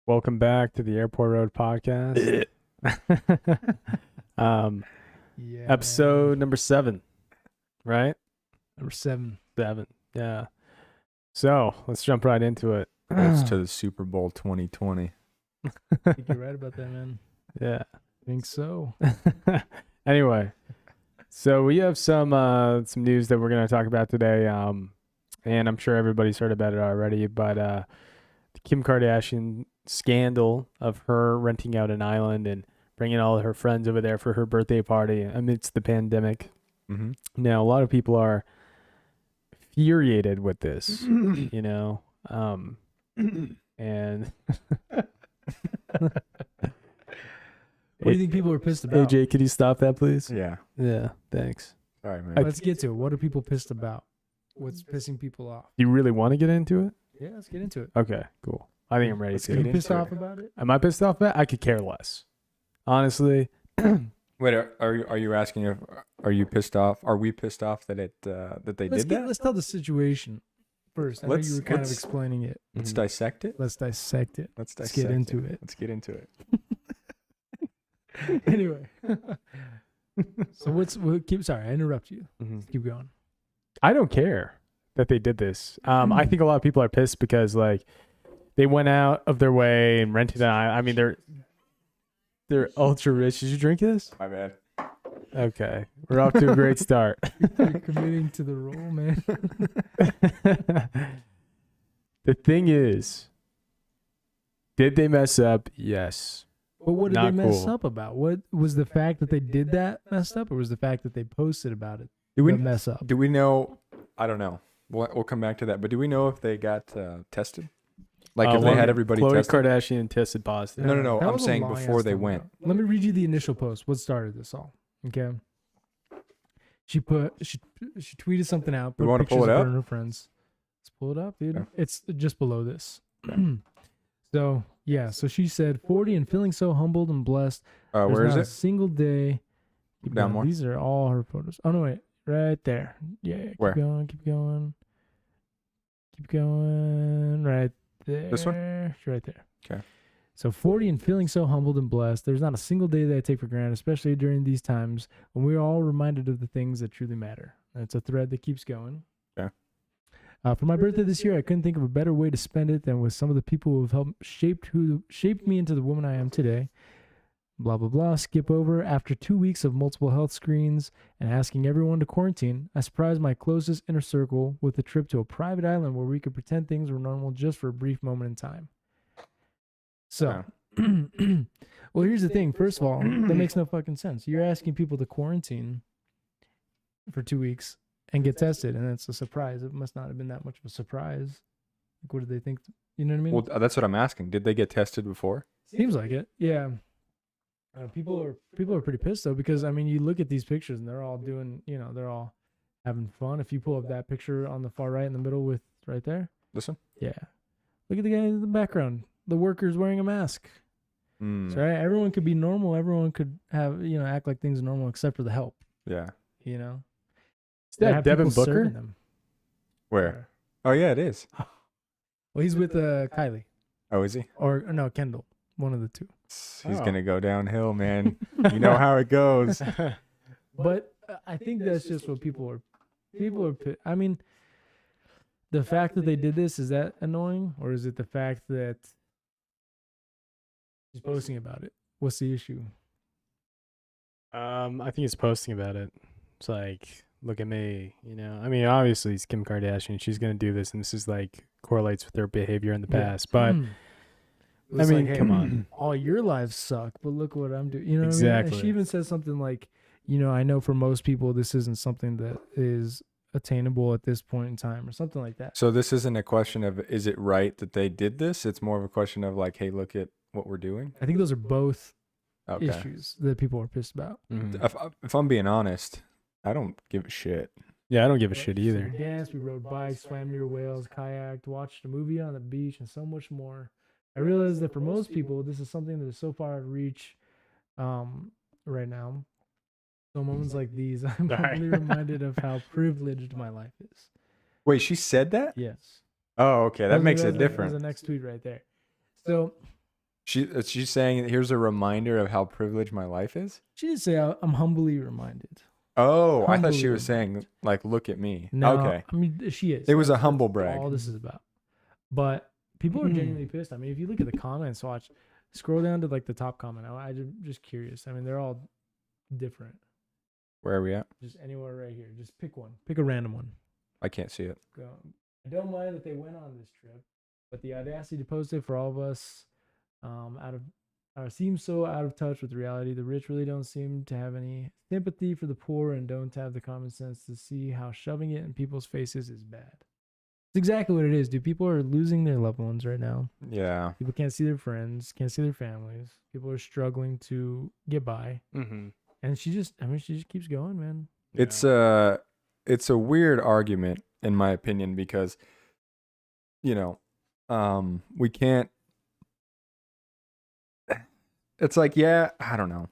Welcome back to the Airport Road podcast. Yeah, Episode man. number 7, right? Number 7. 7, yeah. So let's jump right into it. Bolts to the Super Bowl 2020. I think you're right about that, man. Yeah. I think so. Anyway, so we have some news that we're going to talk about today. And I'm sure everybody's heard about it already, but the Kim Kardashian scandal of her renting out an island and bringing all of her friends over there for her birthday party amidst the pandemic. Mm-hmm. Now, a lot of people are infuriated with this, you know, and What do you think people are pissed about? AJ, could you stop that, please? Yeah. Yeah, thanks. Sorry, man. Let's get to it. What are people pissed about? What's pissing people off? Do you really want to get into it? Yeah, let's get into it. Okay, cool. I think I'm ready Let's Are to. you get pissed into off it. about it? Am I pissed off about it? I could care less. Honestly, Wait, are you asking if are you pissed off? Are we pissed off that they did that? Let's tell the situation first. I know you were kind of let's- explaining it. Let's Mhm. dissect it. Let's dissect it. Let's Let's dissect get into it. Let's get into it. Anyway. So sorry, I interrupt you. Mhm. Keep going. I don't care that they did this. I think a lot of people are pissed because like they went out of their way and rented an island. I mean, they're ultra rich. Did you drink this? My bad. Okay, we're off to a great start. You're committing to the role, man. The thing is, did they mess up? Yes. But what did Not they mess cool. up about? What was the fact that they did that messed up, or was the fact that they posted about it Do we the mess up? do we know? I don't know. We'll come back to that. But do we know if they got tested? Like if they had everybody Khloe tested? Kardashian tested positive. No. That I'm was a saying long before ass they time went. ago. Let me read you the initial post. What started this all? Okay. She tweeted something out. We put wanna pull pictures it of her up? and her friends. Let's pull it up, dude. Okay. It's just below this. So yeah. So she said, 40 and feeling so humbled and blessed. There's Where is not a it? single day. Keep Down going. more. These are all her photos. Oh no, wait, right there. Yeah, keep Where? going, keep going, keep going. Right there. This one? Right there. Okay. So 40 and feeling so humbled and blessed. There's not a single day that I take for granted, especially during these times when we're all reminded of the things that truly matter. And it's a thread that keeps going. Okay. For my birthday this year, I couldn't think of a better way to spend it than with some of the people who have helped shaped me into the woman I am today. Blah, blah, blah. Skip over. After 2 weeks of multiple health screens and asking everyone to quarantine, I surprised my closest inner circle with a trip to a private island where we could pretend things were normal just for a brief moment in time. So, well, here's the thing. First of all, that makes no fucking sense. You're asking people to quarantine for 2 weeks and get tested, and it's a surprise. It must not have been that much of a surprise. Like, what did they think? You know what I mean? Well, that's what I'm asking. Did they get tested before? Seems like it. Yeah. People are pretty pissed though, because I mean, you look at these pictures and they're all doing, they're all having fun. If you pull up that picture on the far right in the middle with right there, This one? yeah, look at the guy in the background. The worker's wearing a mask. Mm. So, right? Everyone could be normal. Everyone could have, act like things are normal except for the help. Yeah. You know. Is that Have Devin people serving Booker? them. Where? Oh yeah, it is. Well, he's with Kylie Oh, is he? or no Kendall, one of the two. He's Oh. gonna go downhill, man. You know how it goes. But I think that's just what people are. I mean, the fact that they did this, is that annoying, or is it the fact that he's posting about it? What's the issue? I think it's posting about it. It's like, look at me, I mean, obviously it's Kim Kardashian. She's gonna do this, and this is like correlates with her behavior in the past. But I It's mean, like, hey, come on. all your lives suck, but look what I'm doing. You know what I mean? Exactly. And she even says something like, I know for most people this isn't something that is attainable at this point in time, or something like that. So this isn't a question of is it right that they did this? It's more of a question of like, hey, look at what we're doing. I think those are both Okay. issues that people are pissed about. Mhm. If I'm being honest, I don't give a shit. Yeah, I don't give a Right? shit So either. we danced, we rode bikes, swam near whales, kayaked, watched a movie on the beach, and so much more. I realize that for most people, this is something that is so far out of reach right now. So moments like these, I'm Sorry. only reminded of how privileged my life is. Wait, she said that? Yes. Oh, okay. That makes it There's different. the next tweet right there. So She's saying here's a reminder of how privileged my life is. She did say, I'm humbly reminded. Oh, I thought she Humbly was saying reminded. like, look at me. No, Okay. I mean, she is. It was a That's humble brag. all this is about. But people are genuinely pissed. I mean, if you look at the comments, scroll down to like the top comment. I'm just curious. I mean, they're all different. Where are we at? Just anywhere right here. Just pick one. Pick a random one. I can't see it. Go. I don't mind that they went on this trip, but the audacity to post it for all of us, seems so out of touch with reality. The rich really don't seem to have any sympathy for the poor and don't have the common sense to see how shoving it in people's faces is bad. It's exactly what it is, dude. People are losing their loved ones right now. Yeah. People can't see their friends, can't see their families. People are struggling to get by. Mm-hmm. And she just keeps going, man. Yeah. It's a weird argument in my opinion because, we can't. It's like, yeah, I don't know.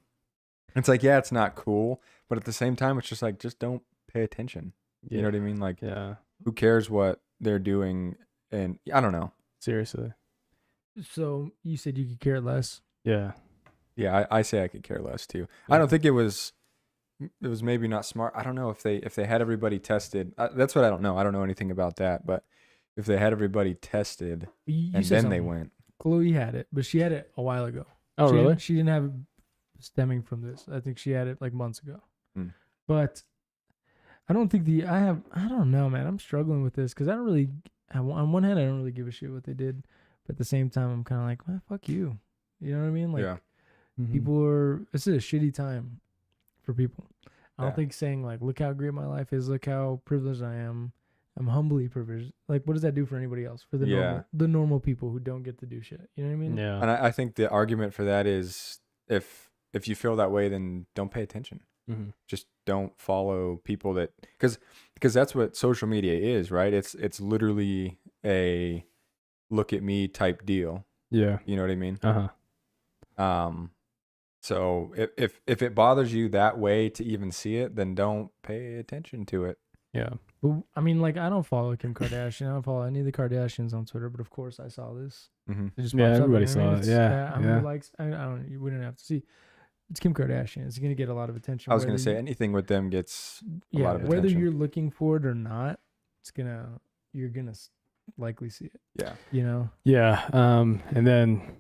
It's like, yeah, it's not cool, but at the same time, it's just like, just don't pay attention. You know what I mean? Like, yeah. Who cares what they're doing? And I don't know. Seriously. So you said you could care less? Yeah. Yeah, I say I could care less too. I don't think it was maybe not smart. I don't know if they had everybody tested. That's what I don't know. I don't know anything about that. But if they had everybody tested You and said then they something. went. Chloe had it, but she had it a while ago. Oh, really? She didn't have it stemming from this. I think she had it like months ago. Hmm. But I don't think I don't know, man. I'm struggling with this because I don't really, on one hand, I don't really give a shit what they did. But at the same time, I'm kind of like, well, fuck you. You know what I mean? Like, Yeah. this is a shitty time for people. I don't Yeah. think saying like, look how great my life is, look how privileged I am. I'm humbly privileged. Like, what does that do for anybody else? For the normal people who don't get to do shit. You know what I mean? Yeah. And I think the argument for that is if you feel that way, then don't pay attention. Mm-hmm. Just don't follow people that because that's what social media is, right? It's literally a look at me type deal. Yeah. You know what I mean? Uh-huh. So if it bothers you that way to even see it, then don't pay attention to it. Yeah. But, I mean, like, I don't follow Kim Kardashian. I don't follow any of the Kardashians on Twitter, but of course I saw this. Mm-hmm. It just Yeah, pops up, everybody you know what I mean? saw it. Yeah, How many yeah. likes? I don't. We don't have to see. It's Kim Kardashian. It's gonna get a lot of attention. I was gonna whether say you- anything with them gets a yeah, lot of whether attention. you're looking for it or not, you're gonna likely see it. Yeah. You know. Yeah. And then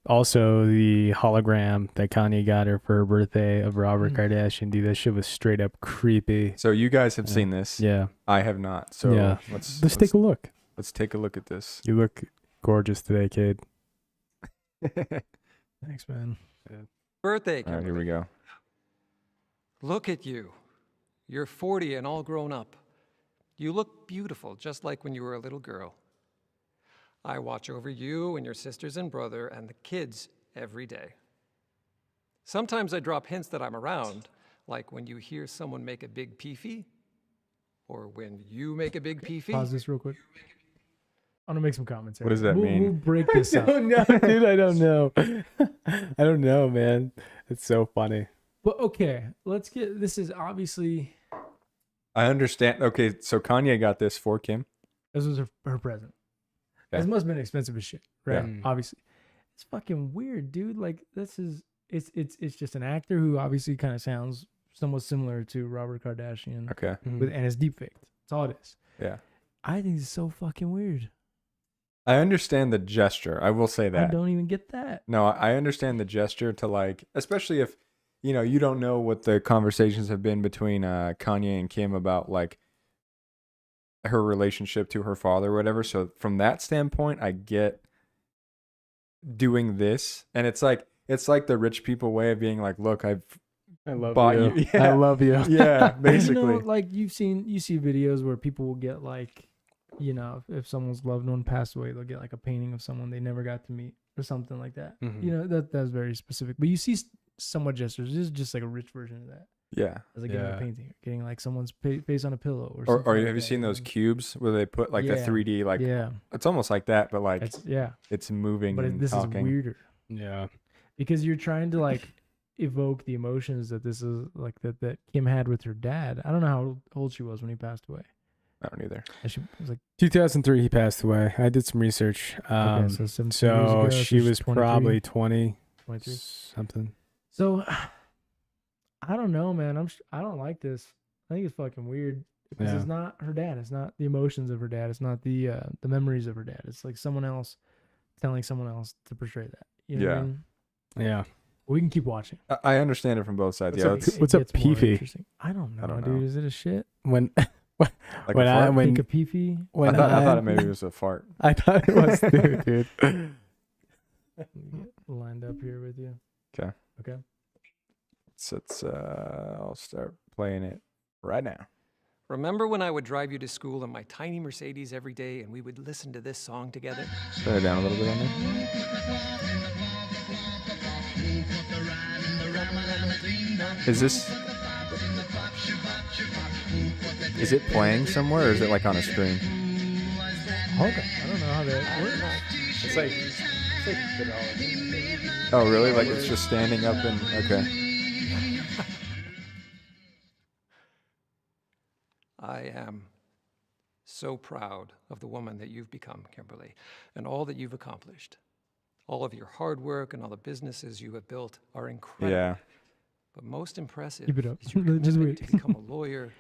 also the hologram that Kanye got her for her birthday of Robert Kardashian. Dude, that shit was straight up creepy. So you guys have Yeah. seen this. Yeah. I have not. So Yeah. let's take a look. Let's take a look at this. You look gorgeous today, kid. Thanks, man. Birthday, All right, here Kimberly. we go. Look at you. You're 40 and all grown up. You look beautiful, just like when you were a little girl. I watch over you and your sisters and brother and the kids every day. Sometimes I drop hints that I'm around, like when you hear someone make a big peefee, or when you make a big peefee. Pause this real quick. I'm gonna make some comments. What does that We'll mean? break this up. No, dude, I don't know. I don't know, man. It's so funny. But okay, let's get. This is obviously I understand. Okay, so Kanye got this for Kim. this was her present. Okay. This must have been expensive as shit, right? Yeah. Obviously, it's fucking weird, dude. Like this is it's just an actor who obviously kind of sounds somewhat similar to Robert Kardashian, Okay. and it's deep faked. That's all it is. Yeah. I think it's so fucking weird. I understand the gesture. I will say I that. don't even get that. No, I understand the gesture to like, especially if, you don't know what the conversations have been between Kanye and Kim about like her relationship to her father or whatever. So from that standpoint, I get doing this. And it's like the rich people way of being like, look, I love bought you. you. Yeah. I love you. Yeah, basically. Like you see videos where people will get like, if someone's loved one passed away, they'll get like a painting of someone they never got to meet or something like that. Mhm. That's very specific. But you see somewhat gestures. This is just like a rich version of that. Yeah. It's like getting Yeah. a painting, getting like someone's face on a pillow, or Or something like have you that, seen those know? cubes where they put like the Yeah. 3D, like Yeah, it's almost like that, but like it's moving but and this talking. is weirder Yeah. because you're trying to like evoke the emotions that this is like that Kim had with her dad. I don't know how old she was when he passed away. I don't either. It was like 2003, he passed away. I did some research. okay, so 17 years So ago, she she's was 23, probably 20 23. something. So I don't know, man. I don't like this. I think it's fucking weird because Yeah. it's not her dad. It's not the emotions of her dad. It's not the memories of her dad. It's like someone else telling someone else to portray that. You know what I Yeah. mean? Yeah. We can keep watching. I understand it from both sides. What's Yeah, up, it's What's up, It gets more Peefy? interesting. I don't know, don't dude. know. Is it a shit? When like when a I fart. when Pick a peefy? when I thought it maybe it was a fart. I thought it was too, dude. Let me get lined up here with you. 'Kay. Okay. So I'll start playing it right now. Remember when I would drive you to school in my tiny Mercedes every day and we would listen to this song together? Turn it down a little bit on there. Is it playing somewhere or is it like on a screen? Okay. I don't know how that works. It's like Oh, really? Like it's just standing up and okay. I am so proud of the woman that you've become, Kimberly, and all that you've accomplished. All of your hard work and all the businesses you have built are incredible. Yeah. But most impressive Keep it up. is your Just commitment wait. to become a lawyer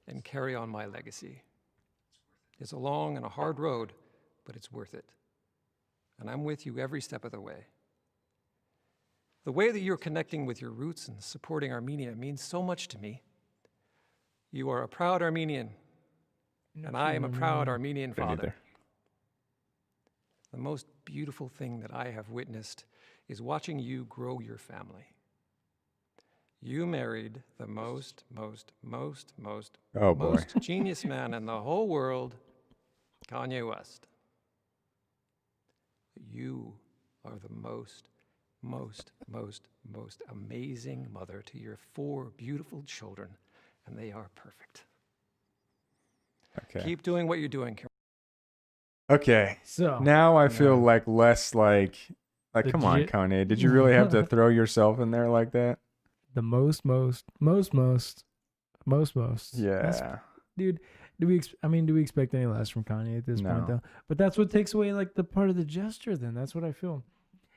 and carry on my legacy. It's a long and a hard road, but it's worth it. And I'm with you every step of the way. The way that you're connecting with your roots and supporting Armenia means so much to me. You are a proud Armenian, and I am a proud Armenian Me father. neither. The most beautiful thing that I have witnessed is watching you grow your family. You married the most Oh boy. genius man in the whole world, Kanye West. You are the most amazing mother to your 4 beautiful children, and they are perfect. Okay. Keep doing what you're doing, Kim. Okay. So Now I feel like less like come on, Legit. Kanye. Did you really have to throw yourself in there like that? the most. That's- Yeah. dude. Do we expect any less from Kanye at this point No. though? But that's what takes away like the part of the gesture. Then that's what I feel.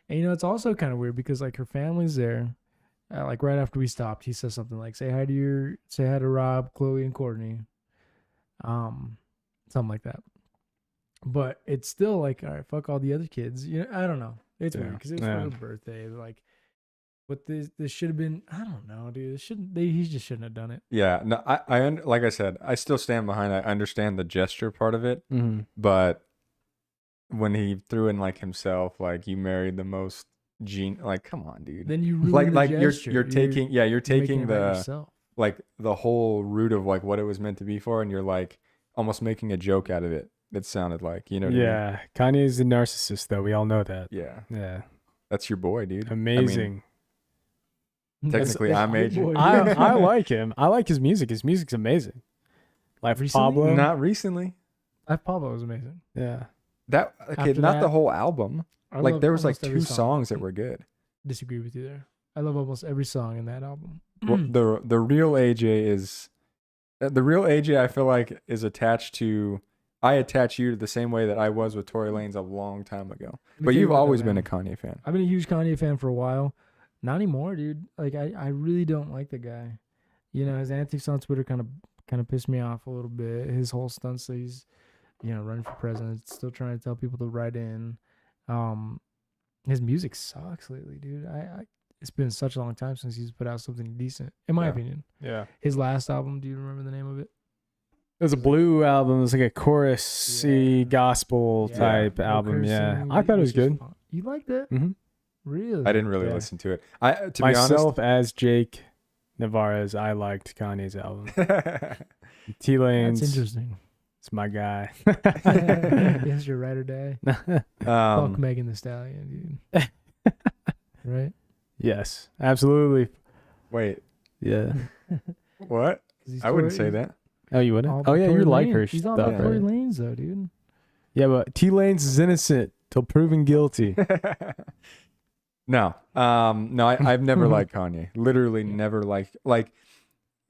And it's also kind of weird because like her family's there. Like right after we stopped, he says something like, say hi to Rob, Chloe, and Courtney. Something like that. But it's still like, all right, fuck all the other kids. I don't know. It's weird because it was for her birthday. Like, but this should have been. I don't know, dude. He just shouldn't have done it. Yeah. No, like I said, I still stand behind. I understand the gesture part of it, Mm-hmm. but when he threw in like himself, like you married the most like come on, dude. Then you ruin like the you're gesture. taking you're You're taking making it about the yourself. like the whole root of like what it was meant to be for, and you're like almost making a joke out of it. It sounded like, you know what I mean? Yeah. Kanye's a narcissist, though. We all know that. Yeah. Yeah. That's your boy, dude. Amazing. Technically, I made you. I like him. I like his music. His music's amazing. Like Recently? Pablo. Not recently. Pablo was amazing. Yeah. That okay, After not that, the whole album. I Like love there was like almost every 2 song. songs that were good. Disagree with you there. I love almost every song in that album. Well, the real AJ is the real AJ. I feel like is attached to. I attach you to the same way that I was with Tory Lanez a long time ago. me But tell you you've about that, always been man. a Kanye fan. I've been a huge Kanye fan for a while. Not anymore, dude. Like I really don't like the guy. His antics on Twitter kind of pissed me off a little bit. His whole stunts that he's, running for president, still trying to tell people to write in. His music sucks lately, dude. It's been such a long time since he's put out something decent, in my Yeah. opinion. Yeah. His last album, do you remember the name of it? It was a blue album. It was like a chorus-y Yeah. gospel Yeah. type No album. Yeah. cursing, I thought it was just good. fun. You liked it? Mm-hmm. Really? I didn't really Yeah. listen to it. To be Myself as Jake Navarez, I liked Kanye's album. honest. T That's Lane's interesting. it's my guy. Yes, you're right or die. Fuck Megan Thee Stallion, dude. Right? Yes, absolutely. Wait, Yeah. what? 'Cause he's I wouldn't Tory- say that. Oh, you all wouldn't? about Oh, yeah, you Tory like Lanez. her He's all stuff, about Tory right? Lanez, though, dude. Yeah, but T Lane's is innocent till proven guilty. No, I've never liked Kanye. Literally never liked. Like,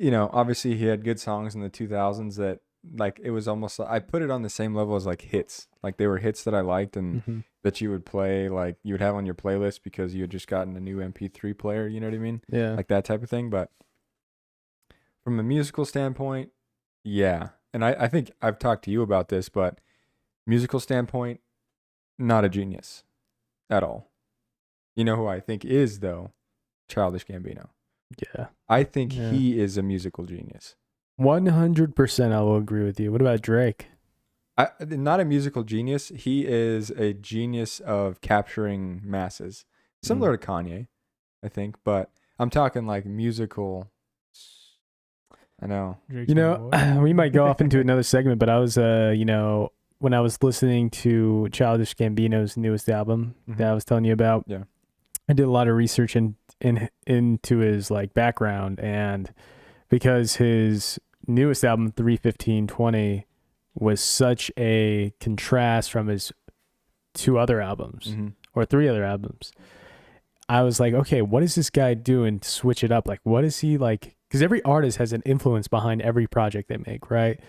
obviously he had good songs in the 2000s that like it was almost I put it on the same level as like hits. Like they were hits that I liked and Mhm. that you would play, like you would have on your playlist because you had just gotten a new MP3 player, you know what I mean? Yeah. Like that type of thing. But from a musical standpoint, yeah. And I think I've talked to you about this, but musical standpoint, not a genius at all. You know who I think is though? Childish Gambino. Yeah. I think Yeah. he is a musical genius. 100% I will agree with you. What about Drake? Not a musical genius. He is a genius of capturing masses, similar to Kanye, I think. But I'm talking like musical. I know. Drake's You my know, boy. we might go off into another segment, but I was, you know, when I was listening to Childish Gambino's newest album that I was telling you about, Yeah. I did a lot of research into his like background, and because his newest album 31520 was such a contrast from his two other albums Mm-hmm. or three other albums, I was like, okay, what is this guy doing to switch it up? Like, what is he like? Because every artist has an influence behind every project they make, right?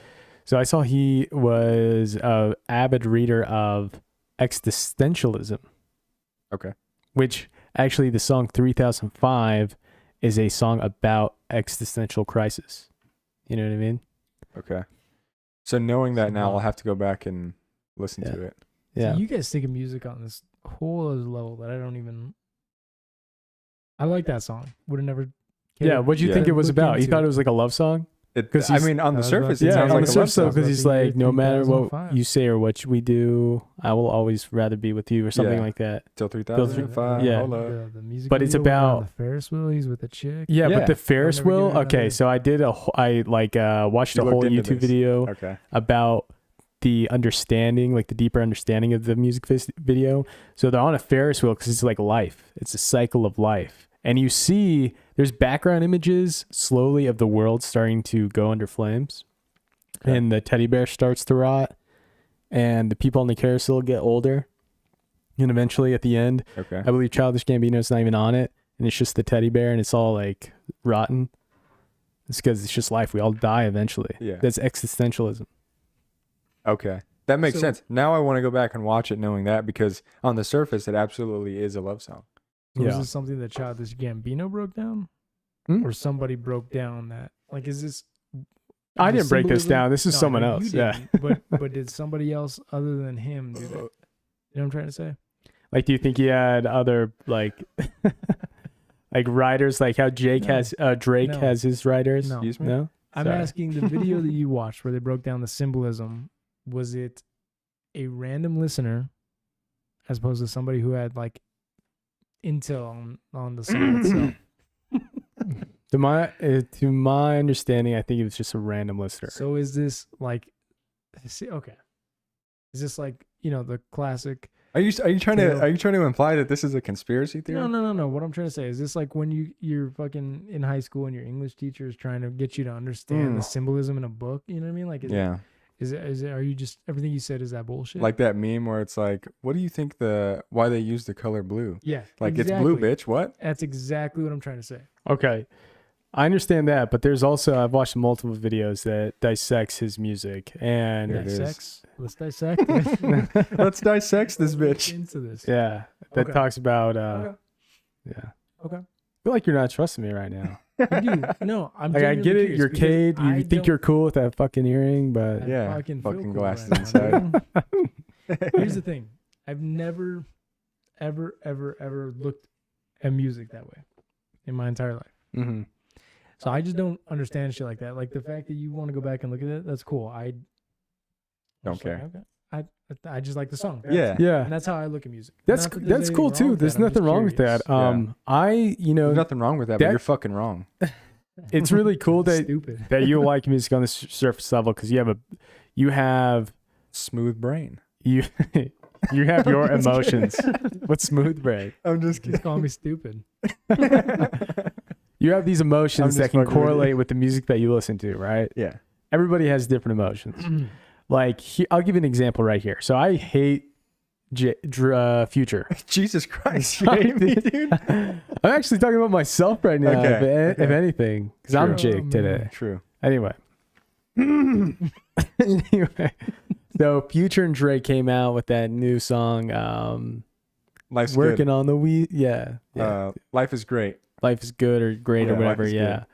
So I saw he was a avid reader of existentialism. Okay. Which actually the song 3005 is a song about existential crisis. You know what I mean? Okay. So knowing that now, Wow. I'll have to go back and listen Yeah. to it. Yeah. See, you guys think of music on this whole other level that I don't even. I like that song. Would have never. Yeah. What do you Yeah. think it was Look about? You into thought it. it was like a love song? 'Cause I mean, on the I was about surface, to it Yeah, sounds on like the a love surface, though, song. because he's like, no matter what 3005. you say or what we do, I will always rather be with you, or something Yeah. like that. Till 3005. Yeah. Hold up. The music But it's video where on about- the Ferris wheel. He's with a chick. Yeah, Yeah. but the Ferris never wheel. given it Okay, another- so I did I watched You a whole looked into YouTube this. video Okay. about the understanding, like the deeper understanding of the music video. So they're on a Ferris wheel because it's like life. It's a cycle of life. And you see there's background images slowly of the world starting to go under flames. Okay. And the teddy bear starts to rot. And the people on the carousel get older. And eventually at the end, Okay. I believe Childish Gambino's not even on it. And it's just the teddy bear and it's all like rotten. It's because it's just life. We all die eventually. Yeah. That's existentialism. Okay. That makes So- sense. Now I want to go back and watch it knowing that, because on the surface, it absolutely is a love song. So Yeah. is this something that Childish Gambino broke down, Hmm? or somebody broke down that? Like, is this? I the didn't break this symbolism- down. This is No, I someone know else. you Yeah. didn't, but did somebody else other than him do that? You know what I'm trying to say? Like, do you think he had other like like writers, like how Drake No. Drake No. has his writers? No. Excuse me? No? I'm Sorry. asking the video that you watched where they broke down the symbolism. Was it a random listener, as opposed to somebody who had like intel on the song itself? To my understanding, I think it was just a random listener. So is this like, okay? Is this like, you know, the classic? Are you trying to imply that this is a conspiracy theory? No. What I'm trying to say is this like when you're fucking in high school and your English teacher is trying to get you to understand the symbolism in a book. You know what I mean? Like, Yeah. is it? Are you just everything you said? Is that bullshit? Like that meme where it's like, what do you think why they use the color blue? yeah, Like it's blue, exactly. bitch. What? That's exactly what I'm trying to say. Okay. I understand that, but there's also I've watched multiple videos that dissects his music, and There it is. Dissects. Let's dissect it. Let's dissect this bitch. Into this. yeah, that Okay. talks about Okay. yeah. Okay. I feel like you're not trusting me right now. Dude, no, I'm. Like I genuinely get it, curious you're because Cade, you I think don't- you're cool with that fucking earring, I but Yeah, fucking fucking feel glasses cool right now, inside. dude. Here's the thing. I've never, ever looked at music that way in my entire life. Mhm. So I just don't understand shit like that. Like the fact that you want to go back and look at it, that's cool. I Don't just like, care. okay. I just like the song. Yeah. Yeah. And that's how I look at music. That's Not that there's that's anything cool wrong too. with There's that, I'm just nothing wrong with that. curious. There's nothing wrong with that, but that- you're fucking wrong. it's really cool that Stupid. that you like music on the surface level because you have Smooth brain. you have your emotions. What's smooth brain? I'm just He's calling me stupid. You have these I'm emotions just that can fucking with you. correlate with the music that you listen to, right? Yeah. Everybody has different emotions. Like I'll give you an example right here. So I hate Future. Jesus Christ. You Sorry, hate me, dude. dude. I'm actually talking about myself right now, Okay, if okay. anything, because I'm True. Jake today. True. Anyway, Anyway, so Future and Drake came out with that new song. Life's Working good. on the weed. Yeah. Life is great. Life is good or great Yeah, or Life whatever. is Yeah. Good.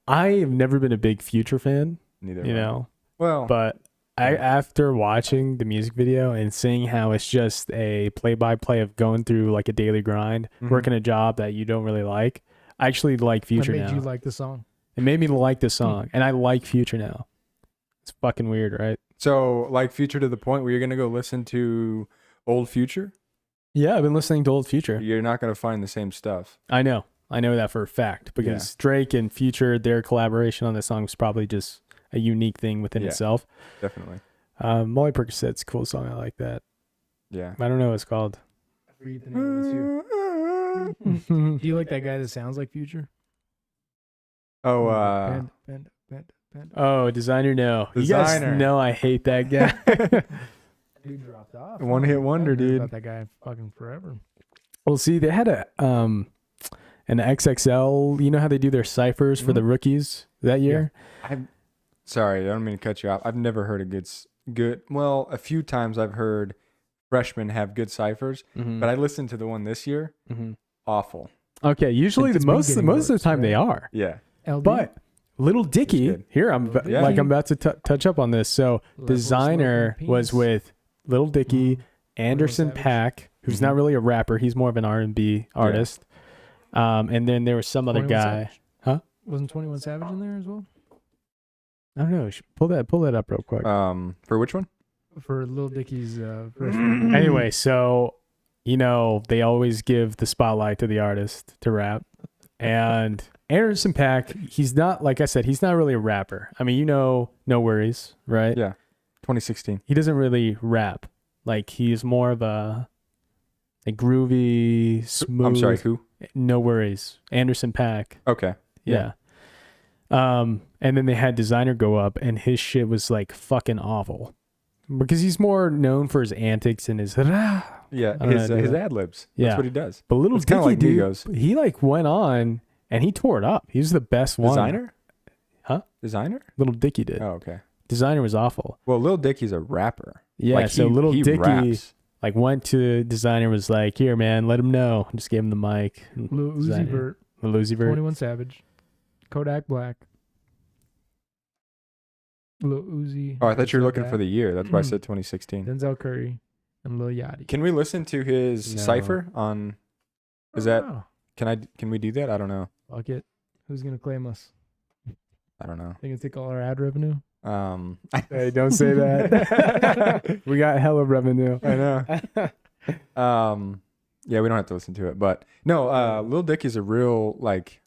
I have never been a big Future fan, Neither. you am I. know, Well, but after watching the music video and seeing how it's just a play-by-play of going through like a daily grind, Mhm. working a job that you don't really like, I actually like That Future made now. you like the song. It made me like the song, and I like Future now. It's fucking weird, right? so like Future to the point where you're gonna go listen to old Future. Yeah, I've been listening to old Future. You're not gonna find the same stuff. I know that for a fact because Drake and Future, their collaboration on this song was probably just a unique thing within Yeah. itself. Definitely. Molly Percocet's a cool song. I like that. Yeah. I don't know what it's called. I forget the name of it too. Do you like that guy that sounds like Future? Oh, Bend. Oh, Designer, no. You Designer. guys know I hate that guy. Dude dropped off. One hit wonder, I've heard dude. about that guy fucking forever. Well, see, they had an XXL. You know how they do their ciphers for the rookies that year? Sorry, I don't mean to cut you off. I've never heard a good. Well, a few times I've heard freshmen have good ciphers, but I listened to the one this year. Awful. Okay, usually It's the been most getting of the worse, time right? they are. Yeah. LD? But Little Dicky, good. here I'm Little Dicky. I'm about to touch up on this. So Level Designer smoking was penis. with Little Dicky, Anderson Savage. .Paak, who's not really a rapper. He's more of an R&B artist. And then there was some other 21 guy. Savage? Huh? Wasn't 21 Savage in there as well? I don't know. Pull that up real quick. For which one? For Lil Dicky's freshman. Anyway, so they always give the spotlight to the artist to rap, and Anderson .Paak, he's not, like I said, he's not really a rapper. I mean, No Worries, right? Yeah. 2016. He doesn't really rap. Like, he's more of a groovy, smooth. I'm sorry, who? No Worries. Anderson .Paak. Okay. Yeah. And then they had Designer go up, and his shit was like fucking awful because he's more known for his antics and his. Yeah, I don't know how to do his that. ad libs. Yeah. That's what he does. But Little It's kinda Dicky, like dude, Migos. he like went on and he tore it up. He was the best one. Designer? Huh? Designer? Little Dicky did. Oh, okay. Designer was awful. Well, Lil Dicky's a rapper. Yeah, Like, so Little he Dicky raps. like went to Designer, was like, "Here, man, let him know." Just gave him the mic. Lil Uzi Designer. Vert, Lil Uzi Vert. 21 Savage, Kodak Black, Lil Uzi. Oh, I thought you were Denzel looking Bad, for the year. That's why I said 2016. Denzel Curry, and Lil Yachty. Can we listen to his No. cipher on? Is that? Oh, Can we do that? I don't know. fuck it. Who's gonna claim us? I don't know. They can take all our ad revenue. Hey, don't say that. We got hella revenue. I know. Yeah, we don't have to listen to it, but no, Lil Dicky's a real, like,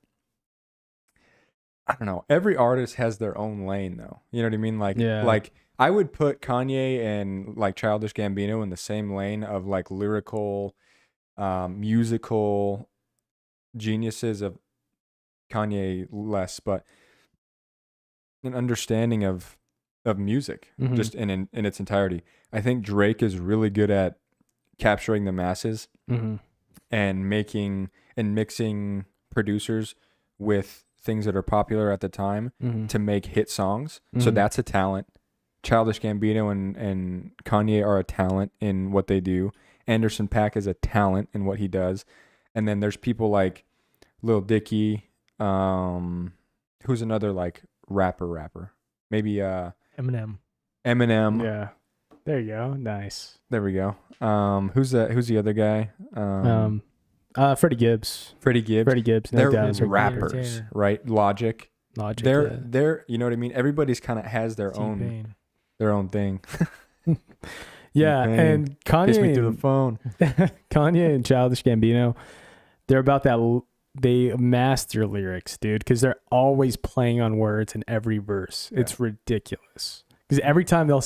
I don't know. Every artist has their own lane, though. You know what I mean? Like, Yeah. like I would put Kanye and like Childish Gambino in the same lane of like lyrical, musical geniuses. Of Kanye less, but an understanding of music Mhm. just in its entirety. I think Drake is really good at capturing the masses Mm-hmm. and making and mixing producers with things that are popular at the time Mm-hmm. to make hit songs. So Mhm. that's a talent. Childish Gambino and Kanye are a talent in what they do. Anderson .Paak is a talent in what he does. And then there's people like Lil Dicky, who's another like rapper. Maybe Eminem. Eminem. Yeah. There you go. Nice. There we go. Who's the other guy? Freddie Gibbs. Freddie Gibbs. Freddie Gibbs. No They're doubt. is a rappers, entertainer. right? Logic. Logic. They're you know what I mean? Everybody's kind of has their T-Pain. own thing. yeah. T-Pain. And Kiss me Kanye, through the phone. Kanye and Childish Gambino, they're about that. They master lyrics, dude, because they're always playing on words in every verse. Yeah. It's ridiculous. Because every time they'll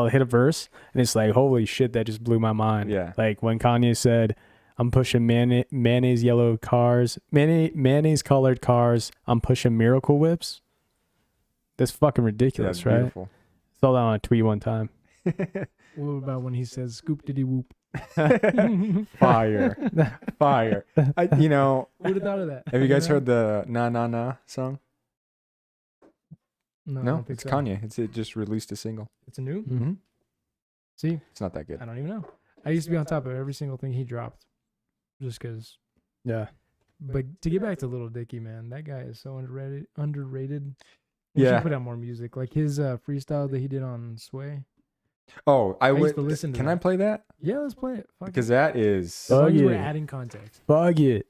hit a verse, and it's like, holy shit, that just blew my mind. Yeah. Like when Kanye said, "I'm pushing mayonnaise yellow cars, mayonnaise colored cars. I'm pushing Miracle Whips." That's fucking ridiculous, That's right? beautiful. Saw that on a tweet one time. What about when he says "scoop diddy whoop"? Fire. Fire. You know, Who would have thought of that? have you guys heard the Na Na Na song? No, I No, don't think it's so. Kanye. It just released a single. It's a new. Mm-hmm. See, It's not that good. I don't even know. I used to be on top of every single thing he dropped, just because. Yeah. But to get back to Little Dicky, man, that guy is so underrated. Underrated. He Yeah. should put out more music, like his freestyle that he did on Sway. Oh, I used would. to listen to Can that. I play that? Yeah, let's play it. Fuck Because it. that is. As long as we're Bug it. adding context. Bug it.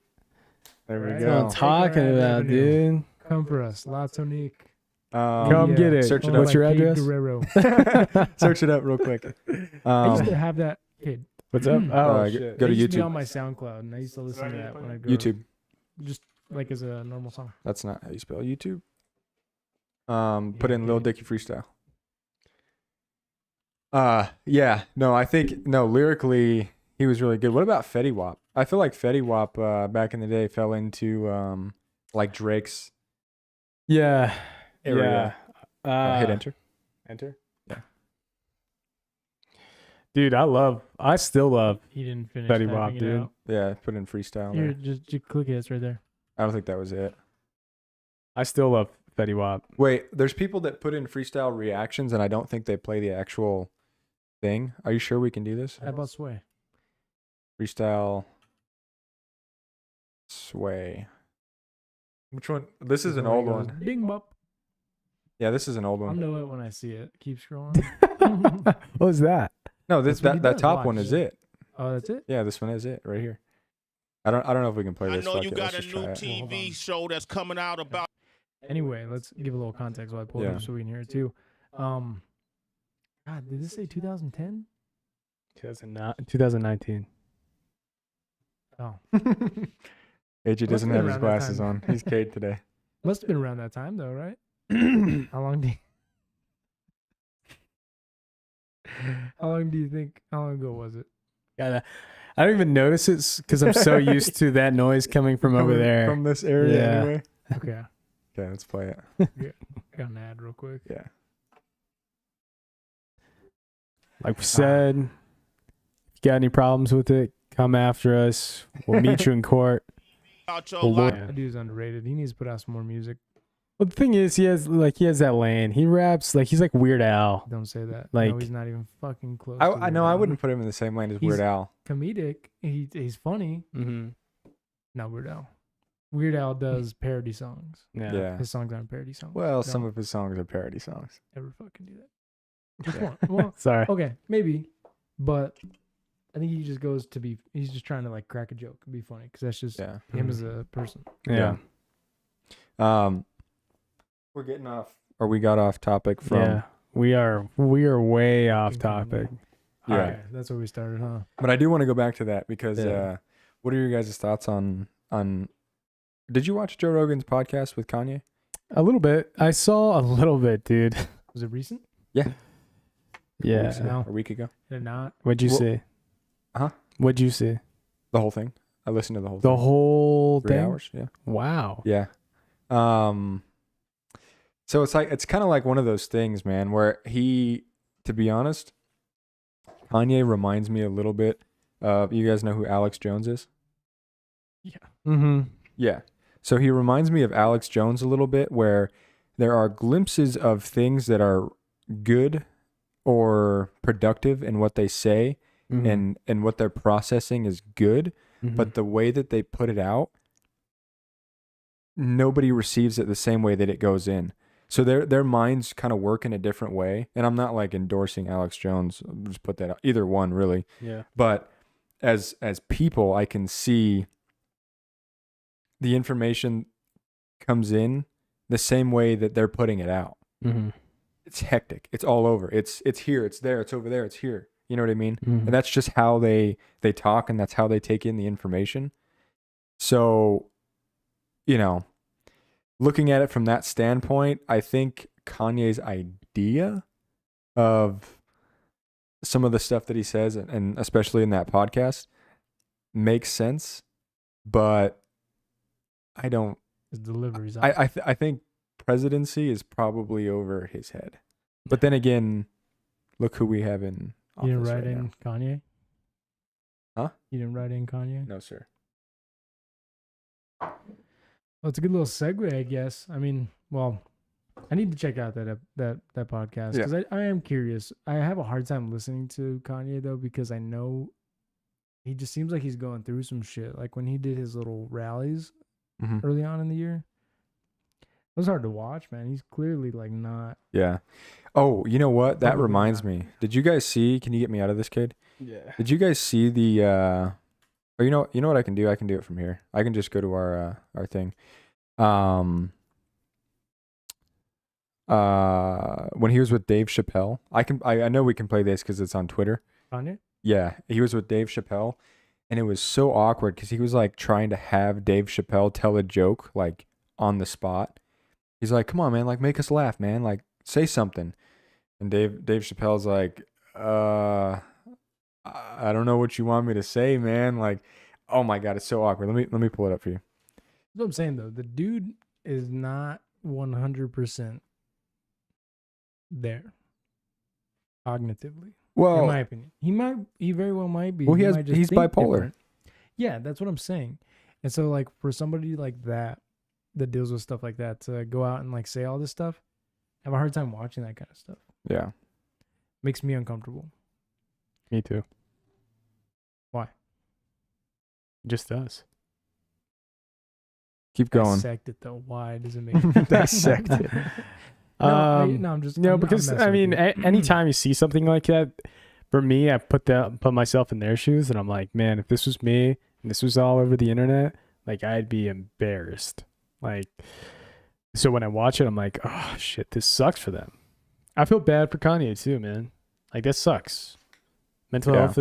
There we Right. That's what I'm go. talking Take our ad about, revenue. dude. Come for us, La Tonique. Come get it. Search it owned up. What's your by Kate address? Guerrero. Search it up real quick. I used to have that kid. What's up? Oh, go shit. to It used to be YouTube. on my SoundCloud, and I used to listen to that when I go YouTube. just like as a normal song. That's not how you spell YouTube. Put in Lil Dicky freestyle. Yeah. No, I think lyrically he was really good. What about Fetty Wap? I feel like Fetty Wap back in the day fell into like Drake's Yeah. area. Yeah. Hit enter. Enter. Yeah. Dude, I still love He didn't finish Fetty typing Wap, it dude. out. Yeah, put in freestyle. Here, There. just click it. It's right there. I don't think that was it. Fetty Wap. Wait, there's people that put in freestyle reactions, and I don't think they play the actual thing. Are you sure we can do this? How about Sway? Freestyle Sway. Which one? This is an Where he old goes, one. Ding bop. Yeah, this is an old I'll one. know it when I see it. Keep scrolling. What was that? No, this That's what he that does, top one watch. is it. Oh, that's it. Yeah, this one is it right here. I don't know if we can play I this. know Fuck you it, let's got a just new try it. Hold on. TV show that's coming out about. Anyway, let's give a little context while I pull it Yeah. up so we can hear it too. God, did this say 2010? 2019. Oh, AJ doesn't been have his around that glasses time. on. He's Cade today. must have been around that time though, right? How long do you think? How long ago was it? I don't even notice it because I'm so used to that noise coming from over there. From this area Yeah. anyway. Okay, Okay, let's play it. got an ad real quick. Yeah. Like we said, if you got any problems with it, come after us. We'll meet you in court. About your Well, life. Lord- That dude's underrated. He needs to put out some more music. Well, the thing is, he has that lane. He raps like he's like Weird Al. Don't say that. Like- no, he's not even fucking close. I know I wouldn't put him in the same lane as He's- Weird Al. Comedic. He's funny. Mm-hmm. Not Weird Al. Weird Al does parody songs. Yeah. His songs aren't parody songs. Well, some Don't of his songs are parody songs. ever fucking do that. Which Yeah. one? Well, Sorry. okay, maybe, but I think he just goes to be. He's just trying to like crack a joke and be funny because that's just Yeah. him as a person. Yeah. We're getting off, or we got off topic from. Yeah. We are way off Continue. topic. Yeah. Alright, that's where we started, huh? But I do want to go back to that because Yeah. what are your guys' thoughts on? Did you watch Joe Rogan's podcast with Kanye? A little bit. I saw a little bit, dude. Was it recent? Weeks Yeah. ago, No. a week ago. Did it not? What'd you Well- see? Huh? What'd you see? The whole thing. I listened to the whole The thing. whole 3 thing. hours. Yeah. Wow. Yeah. So it's kind of like one of those things, man, where to be honest, Kanye reminds me a little bit of, you guys know who Alex Jones is? Mm-hmm. Yeah. So he reminds me of Alex Jones a little bit, where there are glimpses of things that are good or productive in what they say, Mm-hmm. and what they're processing is good, but the way that they put it out, nobody receives it the same way that it goes in. So their minds kind of work in a different way. And I'm not like endorsing Alex Jones. I'll just put that out. Either one, really. yeah. But as people, I can see the information comes in the same way that they're putting it out. Mm-hmm. It's hectic. It's all over. It's here. It's there. It's over there. It's here. You know what I mean? Mm-hmm. And that's just how they talk, and that's how they take in the information. So, looking at it from that standpoint, I think Kanye's idea of some of the stuff that he says, and especially in that podcast, makes sense. But I don't. His delivery's off. I think presidency is probably over his head. But then again, look who we have in You didn't office write right in now. Kanye? Huh? You didn't write in Kanye? No, sir. Well, it's a good little segue, I guess. I mean, well, I need to check out that podcast because I am curious. I have a hard time listening to Kanye though because I know he just seems like he's going through some shit. Like when he did his little rallies early on in the year, it was hard to watch, man. He's clearly like not. Yeah. Oh, you know what? That Probably reminds not. me. Did you guys see? Can you get me out of this, kid? Yeah. Did you guys see the? Or you know what I can do? I can do it from here. I can just go to our thing. When he was with Dave Chappelle, I know we can play this because it's on Twitter. Kanye? Yeah, he was with Dave Chappelle, and it was so awkward because he was like trying to have Dave Chappelle tell a joke like on the spot. He's like, "Come on, man, like make us laugh, man, like say something." And Dave Chappelle's like, I don't know what you want me to say, man. Like, oh my god, it's so awkward. Let me pull it up for you. That's what I'm saying though. The dude is not 100% there cognitively. Well, In my opinion, he very well might be. well, might just he's think bipolar. different. Yeah, that's what I'm saying. And so, like, for somebody like that deals with stuff like that to go out and like say all this stuff, I have a hard time watching that kind of stuff. Yeah. Makes me uncomfortable. Me too. Why? Just us. Keep going. Dissect it though. Why does it make you Dissect it. I'm just no, I'm because messing I with mean, you. anytime you see something like that, for me, I put myself in their shoes, and I'm like, man, if this was me and this was all over the internet, like I'd be embarrassed. Like, so when I watch it, I'm like, oh shit, this sucks for them. I feel bad for Kanye too, man. Like that sucks. Mental health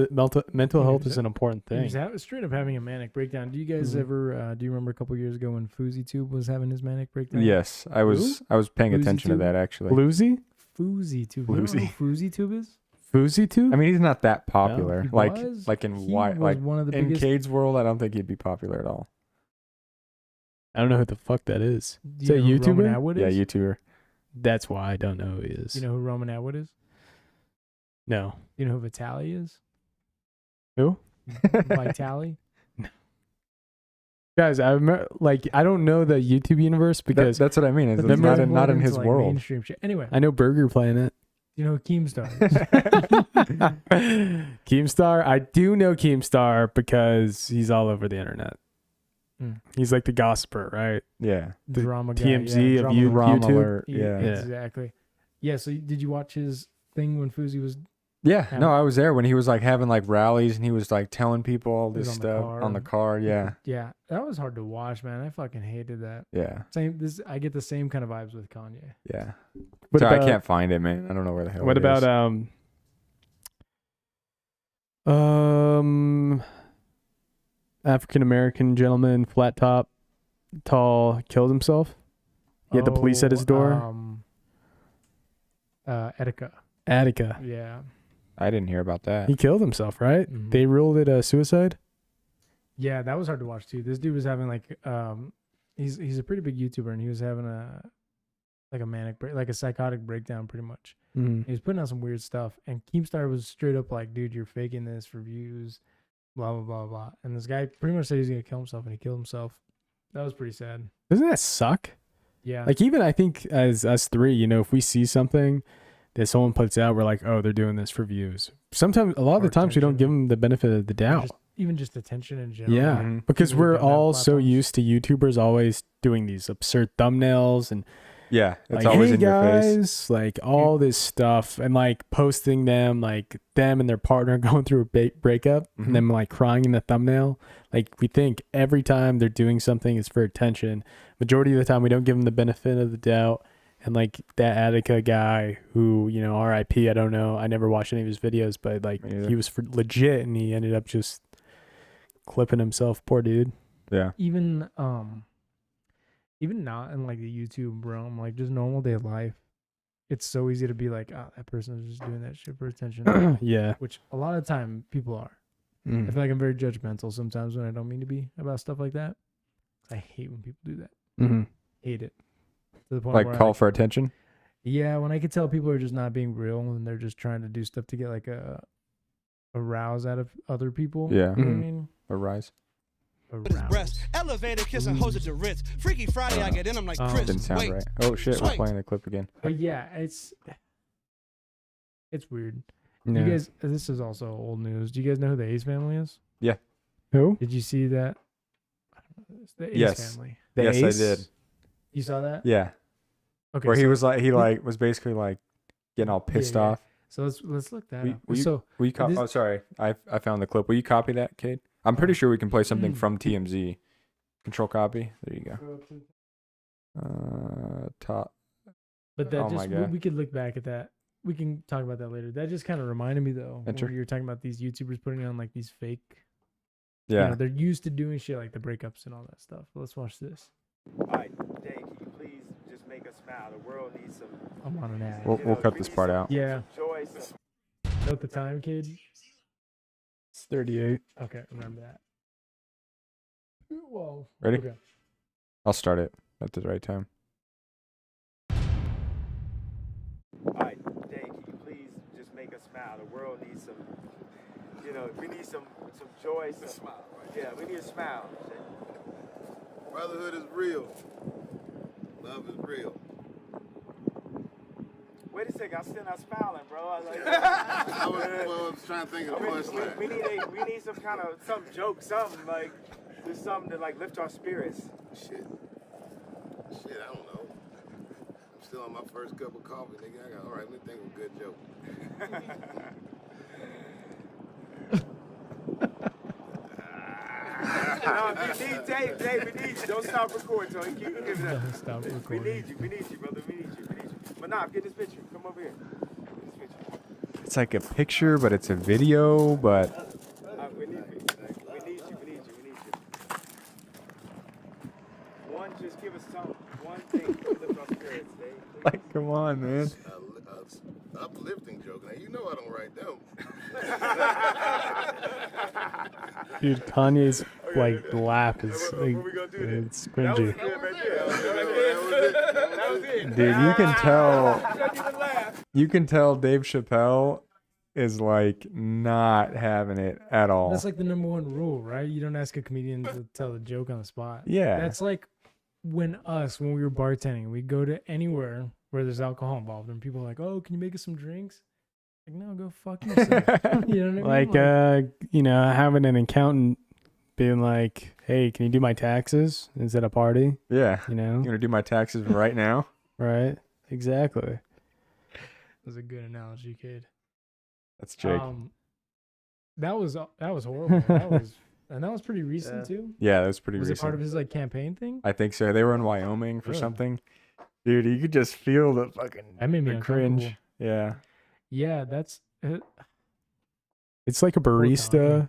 is an important thing. He's straight up having a manic breakdown. Do you guys ever? Do you remember a couple years ago when FouseyTube was having his manic breakdown? Yes, I was paying attention to FouseyTube? that actually. Floozy? FouseyTube. You know who FouseyTube is? FouseyTube? I mean, he's not that popular. He like was. like in He why was like one of the in biggest. Cade's world, I don't think he'd be popular at all. I don't know who the fuck that is. Do Is that you know who Roman YouTuber? Atwood Yeah, is? YouTuber. That's why I don't know who he is. You know who Roman Atwood is? No. You know who Vitali is? Who? Vitali? Guys, I remember, like, I don't know the YouTube universe because That's what I mean. It's But not these not in his like world. Mainstream shit. Anyway, I know Burger playing it. you know who Keemstar is? Keemstar, I do know Keemstar because he's all over the internet. Mm. He's like the gossiper, right? Yeah. The Drama guy. TMZ yeah, of drama Drama YouTube. alert. Yeah, Yeah. exactly. Yeah, so did you watch his thing when Fousey was Yeah. Yeah. No, I was there when he was like having like rallies and he was like telling people all He was this on the stuff car on the and- car. Yeah. Yeah, that was hard to watch, man. I fucking hated that. Yeah. I get the same kind of vibes with Kanye. Yeah. What Sorry, I about- can't find it, man. I don't know where the hell What it about is. African American gentleman, flat top, tall, killed himself? He had the police at his door. Etika. Attica. Yeah. I didn't hear about that. He killed himself, right? Mhm. They ruled it a suicide. Yeah, that was hard to watch too. This dude was having like he's a pretty big YouTuber and he was having a manic break, like a psychotic breakdown pretty much. Mm. He was putting out some weird stuff and Keemstar was straight up like, dude, you're faking this for views, blah blah blah blah. And this guy pretty much said he's gonna kill himself and he killed himself. That was pretty sad. Doesn't that suck? Yeah. Like, even I think as us three, you know, if we see something that someone puts out, we're like, oh, they're doing this for views. Sometimes, a lot of Or the times, we don't attention. give them the benefit of the doubt. even just attention in general. Yeah, Mhm. because People who we're don't have all so platforms. used to YouTubers always doing these absurd thumbnails and Yeah. It's like, always hey in your face. guys, like all this stuff, and like posting them, like them and their partner going through a breakup, Mhm. and them like crying in the thumbnail. Like, we think every time they're doing something is for attention. Majority of the time, we don't give them the benefit of the doubt. And like that Attica guy who, you know, RIP, I don't know. I never watched any of his videos, but like Me either. he was for legit and he ended up just clipping himself. Poor dude. Yeah. Even not in like the YouTube realm, like just normal day life, it's so easy to be like, oh, that person is just doing that shit for attention. Yeah. Which a lot of time people are. I Mm. feel like I'm very judgmental sometimes when I don't mean to be about stuff like that. I hate when people do that. Mm-hmm. Hate it. To the point Like where call for attention. yeah, when I could tell people are just not being real and they're just trying to do stuff to get like a rouse out of other people. Yeah. You know what I Mhm. mean? A rise. Aroused. his breast. Elevator kissing hoes at the Ritz. Freaky Friday, I get in, I'm like, Chris, Didn't sound wait. right. Oh shit, we're Swing. playing the clip again. But yeah, it's weird. Yeah. You guys, this is also old news. Do you guys know who the Ace family is? Who? Did you see that? It's the Ace Yes. family. The Yes, Ace? I did. You saw that? Yeah. Okay. Where he so- was like, was basically like getting all pissed yeah. off. So let's look that We- up. we- So Will you This- oh, sorry. I found the clip. Will you copy that, Cade? I'm pretty sure we can play something Mm. from TMZ. Control copy. There you go. Top. But that Oh my just God. we could look back at that. We can talk about that later. That just kind of reminded me though Enter. when you were talking about these YouTubers putting on like these fake. Yeah. You know, they're used to doing shit like the breakups and all that stuff. Let's watch this. All right, Dave, can you please just make us smile? The world needs some I'm on an ad. We'll cut this part out. Yeah. joy. Some... Note the time, kid. It's 38. Okay, remember that. Whoa. Ready? Okay. I'll start it at the right time. All right, Dave, can you please just make us smile? The world needs some, we need some joy. Some smile, right? Yeah, we need a smile. Brotherhood is real. Love is real. Wait a second, I'm still not smiling, bro. I was like, I was trying to think of the we punchline. need some kind of some joke, something like there's something to like lift our spirits. Shit, I don't know. I'm still on my first cup of coffee, nigga. All right, let me think of a good joke. Dave, we need you. Don't stop recording, Tony. Keep giving it up. Don't stop We recording. need you, brother. We need you. But nah, get this picture. Come over here. Get this picture. It's like a picture, but it's a video, but We need you. One, just give us one thing to lift our spirits, Dave. Please. like, come on, man. Uplifting joke. Now, you know I don't write them. Dude, Kanye's like laugh is like, What we gonna do then? it's That was cringy. good right there. That was it. Dude, you can tell. Don't even laugh. You can tell Dave Chappelle is like not having it at all. That's like the number one rule, right? You don't ask a comedian to tell a joke on the spot. Yeah. That's like when we were bartending, we go to anywhere where there's alcohol involved and people are like, oh, can you make us some drinks? Like, no, go fuck yourself. You know what I mean? Like, having an accountant being like, hey, can you do my taxes? Is that a party? Yeah. You know? You gonna do my taxes right now? Right? Exactly. That's a good analogy, kid. That's Jake. That was horrible. That was pretty recent too. Yeah, that was pretty Was recent. it part of his like campaign thing? I think so. They were in Wyoming for Really? something. Dude, you could just feel the fucking That made me the cringe. uncomfortable. Yeah. Yeah, that's it. It's like a barista.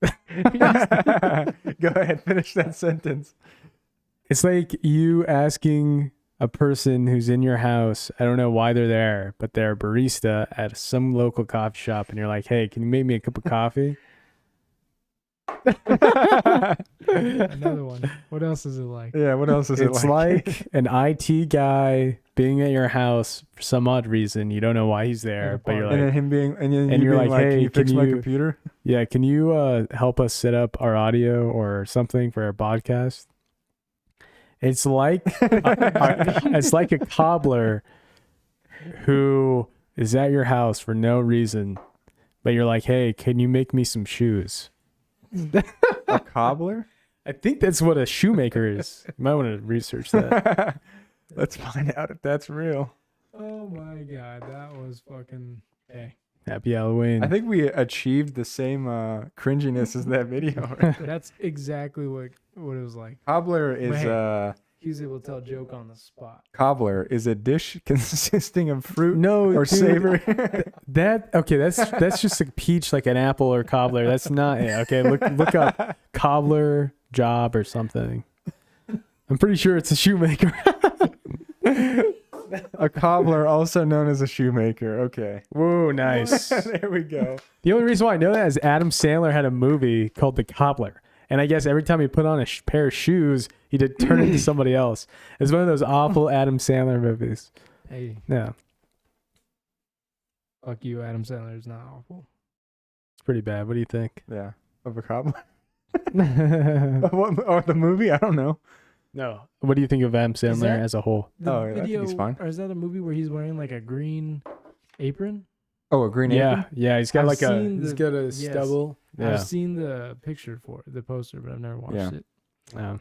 Go ahead, finish that sentence. It's like you asking a person who's in your house, I don't know why they're there, but they're a barista at some local coffee shop, and you're like, hey, can you make me a cup of coffee? Another one. What else is it like? Yeah, what else is it It's like? like an IT guy being at your house for some odd reason. You don't know why he's there, but you're and then like, him being and then and you you're being like, can hey, you fix can my you- computer? yeah, can you help us set up our audio or something for our podcast? It's like it's like a cobbler who is at your house for no reason, but you're like, hey, can you make me some shoes? A cobbler? I think that's what a shoemaker is. You might want to research that. Let's find out if that's real. Oh my god, that was fucking hey. Happy Halloween. I think we achieved the same cringiness as that video. Right? That's exactly what it was like. Cobbler is Man. He was able to tell a joke on the spot. cobbler is a dish consisting of fruit no, or dude, savory. that's just a peach, like an apple or cobbler. That's not it. Okay, look up cobbler job or something. I'm pretty sure it's a shoemaker. A cobbler, also known as a shoemaker. Okay. Whoa, nice. There we go. The only reason why I know that is Adam Sandler had a movie called The Cobbler. And I guess every time he put on a pair of shoes, he did turn into somebody else. It's one of those awful Adam Sandler movies. Hey, Yeah, fuck you, Adam Sandler is not awful. it's pretty bad. What do you think? Yeah. Of a cobbler. Or the movie? I don't know. No. What do you think of Adam Sandler that- as a whole? The Oh, yeah, I think video, he's fine. or is that a movie where he's wearing like a green apron? Oh, a green apron? Yeah, he's got I've like a seen he's the- got a yes. stubble. Yeah. I've seen the picture for it, the poster, but I've never watched Yeah. it. Yeah.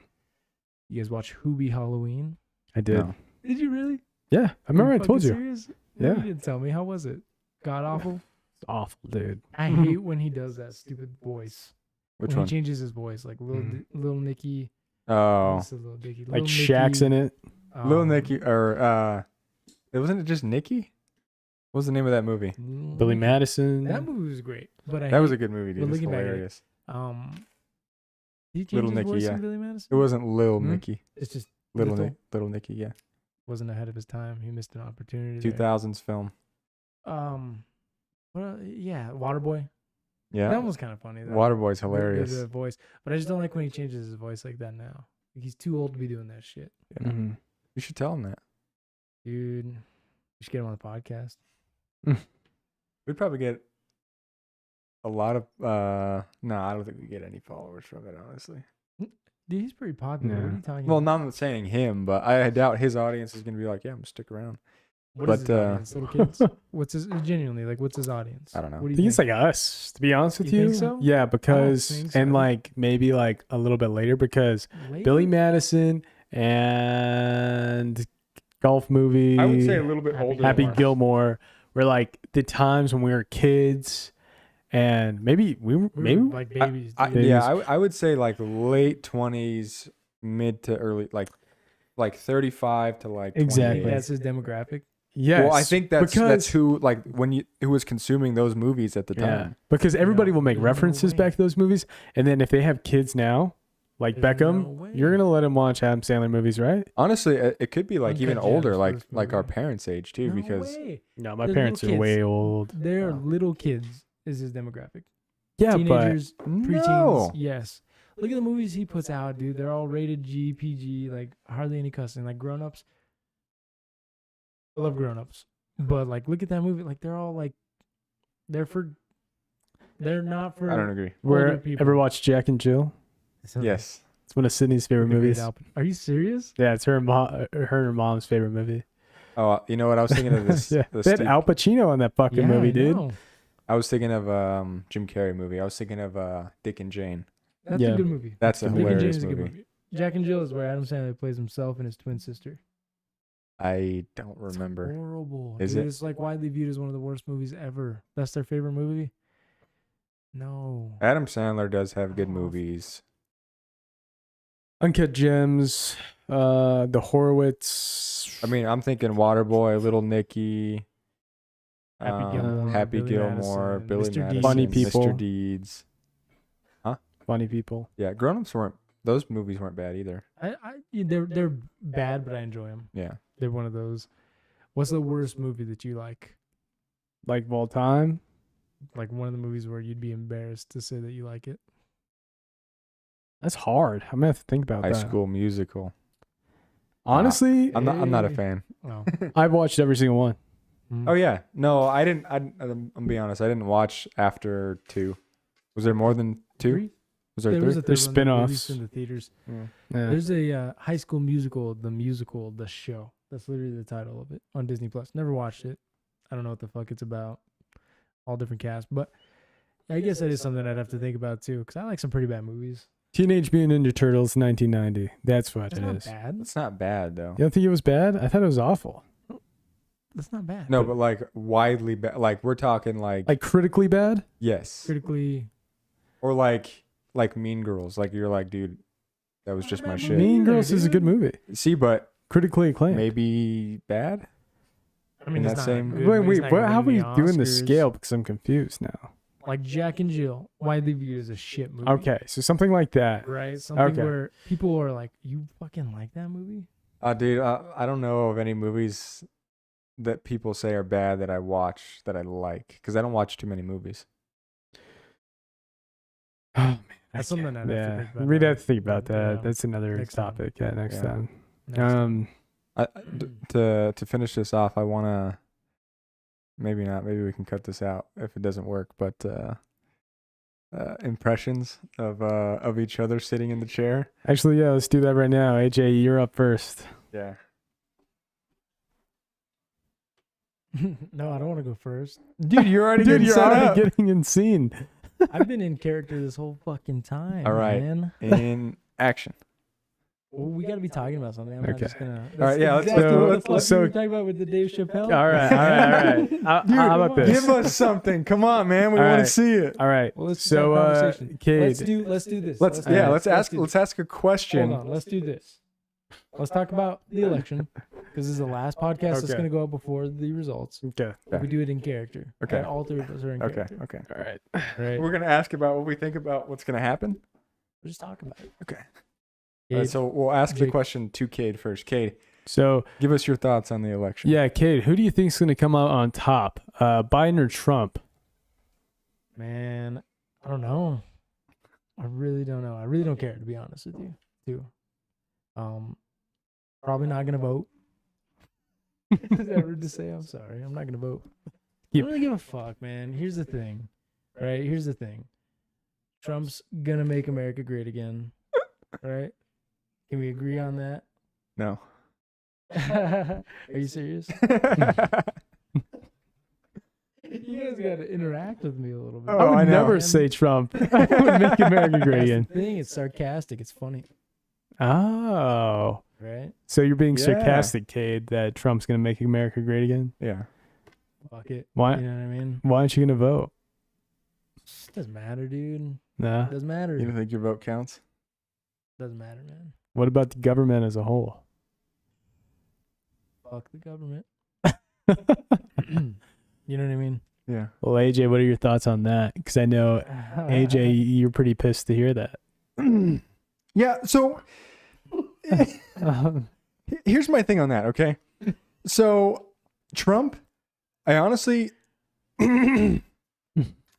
You guys watch Hoobie Halloween? I did. No. Did you really? Yeah. I remember Are I you told fucking you. Serious? Yeah. You didn't tell me. How was it? God awful. It's awful, dude. I hate when he does that stupid voice. Which when one? He changes his voice, like little Nicky. Oh. What's the Little Dicky? Like Lil Shaq's Nicky, in it. Lil Nicky, or it wasn't it just Nicky? What was the name of that movie? Lil Billy Nicky. Madison. That movie was great, but That was a good movie, dude. but It's looking back at it, hilarious. Did he change Little his Nicky, voice yeah. in Billy Madison? It wasn't Lil Hmm? Nicky. It's just Little Little? Little Nicky, yeah. wasn't ahead of his time. He missed an opportunity. there. 2000s film. Yeah, Waterboy. Yeah. That one was kind of funny. Though. Waterboy's The hilarious. voice, but I just don't like when he changes his voice like that now. Like, he's too old to be doing that shit, Yeah. Mhm. You should tell him that. dude. You should get him on the podcast. We'd probably get a lot of no, I don't think we get any followers from it, honestly. Dude, he's pretty popular. What are Yeah. you talking Well, about? not saying him, but I doubt his audience is gonna be like, yeah, I'm gonna stick around. What is but, his audience? Little kids? What's his genuinely like? What's his audience? I don't know. What do I you think it's like us, to be honest with You you. think so? Yeah, because think and so. like maybe like a little bit later because Late? Billy Madison and golf movie. I would say a little bit Happy older. Happy than us. Gilmore were like the times when we were kids, and maybe we were We were maybe like babies. I, dude. yeah, I would say like late 20s, mid to early, like 35 to like Exactly. 28. That's his demographic. yes. Well, I think that's because, who like who was consuming those movies at the yeah, time. because everybody No, will make there's no references way. back to those movies, and then if they have kids now, like There's Beckham, no way. you're gonna let him watch Adam Sandler movies, right? Honestly, it could be like Uncut even Gems older, first like our movie. parents' age too, No because way. No, my They're parents little are way kids. old. They're Oh. little kids is his demographic. Yeah, Teenagers, preteens, no. yes. Look at the movies he puts out, dude. They're all rated G, PG, like hardly any cussing. Like Grown Ups. I love Grown Ups. But like look at that movie. Like they're all like they're not for I don't agree. older Where people. ever watched Jack and Jill? Yes. It's one of Sydney's favorite Great movies. album. Are you serious? Yeah, it's her and her mom's favorite movie. Oh, you know what I was thinking of this? Yeah, the they had Steve- Al Pacino in that fucking Yeah, movie, I dude. know. I was thinking of Jim Carrey movie. I was thinking of Dick and Jane. That's Yeah. a good movie. That's a Dick and Dick and Jane hilarious is a good movie. movie. Jack and Jill is where Adam Sandler plays himself and his twin sister. I don't It's remember. horrible. Is Dude, it? It's like widely viewed as one of the worst movies ever. That's their favorite movie? No. Adam Sandler does have good movies. Uncut Gems, The Horowitz. I mean, I'm thinking Waterboy, Little Nicky, Happy Gilmore, Happy Billy Gilmore, Madison, Billy Mr. Madison, Deeds. Funny People. Mr. Deeds. Funny People. Yeah, Grown Ups weren't. Those movies weren't bad either. They're bad, but I enjoy them. Yeah. They're one of those. What's the worst movie that you like? Like of all time. Like one of the movies where you'd be embarrassed to say that you like it. That's hard. I'm gonna have to think about High that. School Musical. Honestly, I'm not a Hey. fan. Oh. I've watched every single one. Mm. Oh yeah, no, I didn't. I'm gonna be honest. I didn't watch after 2. Was there more than 2? Three? Was there There 3? was a There's third one that spin-offs. released in the theaters. Yeah. Yeah. There's a High School Musical, the show. That's literally the title of it on Disney Plus. Never watched it. I don't know what the fuck it's about. All different cast, but I guess that is something I'd have to think about too, because I like some pretty bad movies. Teenage Mutant Ninja Turtles, 1990. That's what That's it not is. bad. That's not bad though. You don't think it was bad? I thought it was awful. That's not bad. No, but like widely bad. Like we're talking like Like critically bad? yes, Critically, or like Mean Girls. Like you're like, dude, that was just my bad shit. movie. Mean either, Girls is a good dude. movie. See, but Critically acclaimed. maybe bad. I mean, In it's that not same- good, Wait, but it's wait, not what, gonna how are win we the doing the Oscars. scale? Because I'm confused now. Like Jack and Jill, widely viewed as a shit movie. Okay, so something like that. Right? Something Okay. where people are like, you fucking like that movie? Dude, I don't know of any movies that people say are bad that I watch that I like because I don't watch too many movies. Oh man, That's something I'd have to yeah, think about we'd now. have to think about But, that. That's another next time. topic. Yeah, next Yeah. time. Next time. To finish this off, I wanna maybe not. Maybe we can cut this out if it doesn't work. But impressions of each other sitting in the chair. Actually, yeah, let's do that right now. AJ, you're up first. Yeah. No, I don't want to go first. Dude, you're already Dude, getting you're set already up. getting in scene. I've been in character this whole fucking time. All right. man. In action. Well, we got to be talking about something. I'm not Okay. just gonna. All right, yeah, let's- exactly what the let's- fuck so- we were talking about with the Dave Chappelle. All right. How about this? Give us something. Come on, man. We All want to right. see it. All right. Well, let's So, conversation. Cade, Let's do this. Let's do this. ask do let's this. ask a question. Hold on. Let's do this. Let's talk about the election because this is the last podcast that's Okay. going to go up before the results. Okay. Yeah. We do it in character. Okay. And all three of us are in Okay. character. Okay. All right. Right. We're gonna ask about what we think about what's gonna happen. We'll just talk about it. Okay. Cade, All right, so we'll ask the Jake. question to Cade first. Cade, So, give us your thoughts on the election. yeah, Cade, who do you think is going to come out on top? Biden or Trump? man, I don't know. I really don't know. I really don't care, to be honest with you, too. Probably not gonna vote. Is that rude to say? I'm sorry. I'm not gonna vote. I Yep. don't really give a fuck, man. Here's the thing, right? Here's the thing. Trump's gonna make America great again, right? Can we agree on that? No. Are you serious? You guys gotta interact with me a little bit. Oh, I would I know. never say Trump. I would make America great That's again. the thing. It's sarcastic. It's funny, Oh. right? So you're being Yeah. sarcastic, Cade, that Trump's going to make America great again? Yeah. Fuck it. Why? You know what I mean? Why aren't you going to vote? Doesn't matter, dude. Nah. Doesn't matter. You don't think your vote counts? Doesn't matter, man. What about the government as a whole? Fuck the government. You know what I mean? Yeah. Well, AJ, what are your thoughts on that? Because I know, AJ, you're pretty pissed to hear that. Yeah. So here's my thing on that. Okay. So Trump, I honestly, I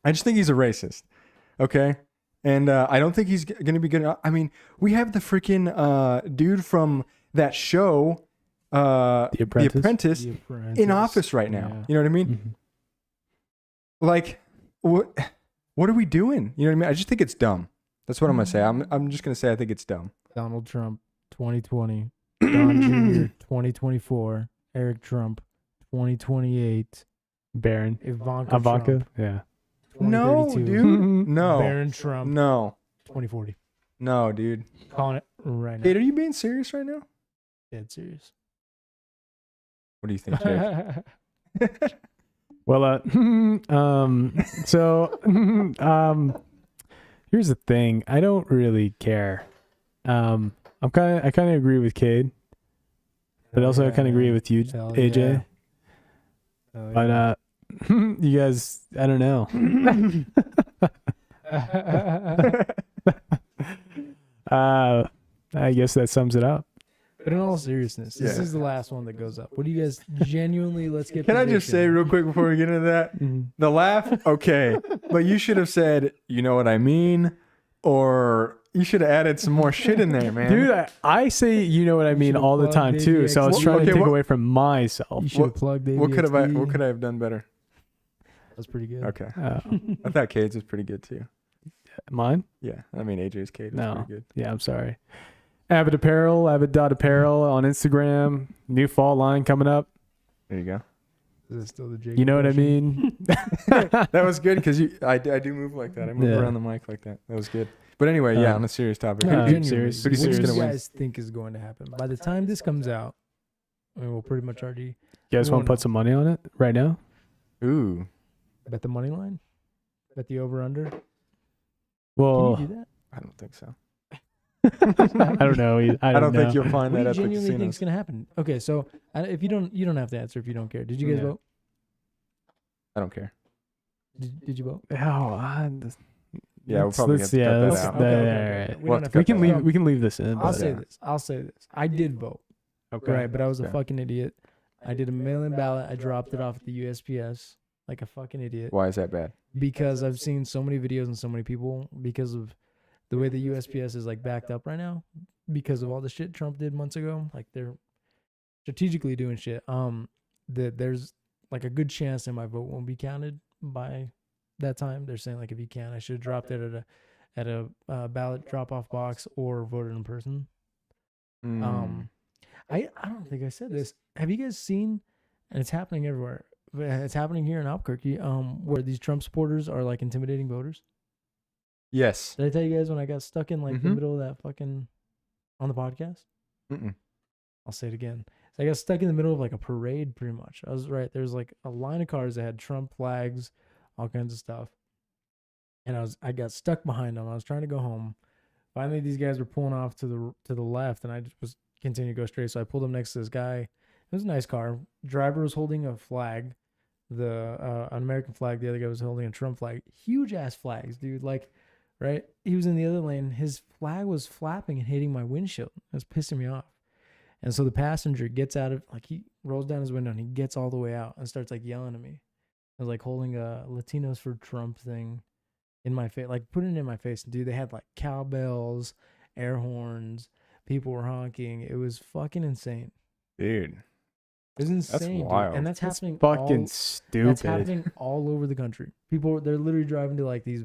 just think he's a racist. Okay. And I don't think he's going to be good. I mean, we have the freaking dude from that show, The Apprentice? The Apprentice. in office right now. Yeah. You know what I mean? Mhm. Like, what are we doing? You know what I mean? I just think it's dumb. That's what I'm gonna say. I'm just gonna say I think it's dumb. Donald Trump, 2020. Don Jr., 2024. Eric Trump, 2028. Baron. Ivanka Ivanka? Trump, Yeah. No, 2032. dude. No. Baron Trump, No. 2040. No, dude. Calling it right now. Kate, are you being serious right now? Dead serious. What do you think, Jake? Well, so, here's the thing. I don't really care. I kind of agree with Cade, but also I kind of agree with you, Hell AJ. yeah. But you guys, I don't know. I guess that sums it up. But in all seriousness, this Yeah. is the last one that goes up. What do you guys genuinely? Let's get. Can I just say predictions. real quick before we get into that? The laugh, okay. But you should have said, you know what I mean? Or you should have added some more shit in there, man. Dude, I say you know what I mean should've all the plugged time too. So I was AVXD. trying to Okay, take what- away from myself. You should have plugged what could AVXD. I have done better? That's pretty good. Okay. Uh, I thought Cade's was pretty good too. mine? Yeah. I mean AJ's Cade was No. pretty good. Yeah, I'm sorry. Avid Apparel, Avid.apparel on Instagram. New fall line coming up. There you go. Is it still the Jake You know what I impression? mean? That was good because I do move like that. I move Yeah. around the mic like that. That was good. But anyway, yeah, on a serious topic. No, Who- I'm serious. Who do you think's What do gonna you win? guys think is going to happen? By the time this comes out, I mean, we'll pretty much already You guys We want won't to put know. some money on it right now? Ooh. bet the money line, bet the over under. Can Well, you do that? I don't think so. I don't know. I don't think know. you'll find What that do you at the genuinely think is casinos. going to happen? Okay, so if you don't have to answer if you don't care. Did you guys Yeah. vote? I don't care. Did you vote? Oh, Yeah, we'll probably let's, have to cut that let's- out. yeah, Okay, yeah, okay, right. okay. We We'll don't have have to We cut can that leave. out. We can leave this in. I'll but- say Yeah. this. I'll say this. I did vote. Okay. Right, but I was a Okay. fucking idiot. I did a mail-in ballot. I dropped it off at the USPS like a fucking idiot Why is that bad? because I've seen so many videos and so many people because of the way the USPS is like backed up right now because of all the shit Trump did months ago. Like they're strategically doing shit. That there's like a good chance that my vote won't be counted by that time. They're saying like if you can, I should have dropped it at a ballot drop off box or voted in person. I don't think I said this. Have you guys seen? And it's happening everywhere. But it's happening here in Albuquerque. Where these Trump supporters are like intimidating voters. Yes. Did I tell you guys when I got stuck in like the Mhm. middle of that fucking on the podcast? Mm-mm. I'll say it again. So I got stuck in the middle of like a parade, pretty much. I was right. There's like a line of cars that had Trump flags, all kinds of stuff. And I got stuck behind them. I was trying to go home. Finally, these guys were pulling off to the left, and I just was continuing to go straight. So I pulled up next to this guy. It was a nice car. Driver was holding a flag, an American flag. The other guy was holding a Trump flag. Huge ass flags, dude. Like, right? He was in the other lane. His flag was flapping and hitting my windshield. It was pissing me off. And so the passenger gets out of, like, he rolls down his window and he gets all the way out and starts like yelling at me. I was like holding a Latinos for Trump thing in my face, like putting it in my face. Dude, they had like cowbells, air horns, people were honking. It was fucking insane. Dude. It was insane. That's dude. wild. And that's happening. Fucking stupid. That's happening all over the country. They're literally driving to like these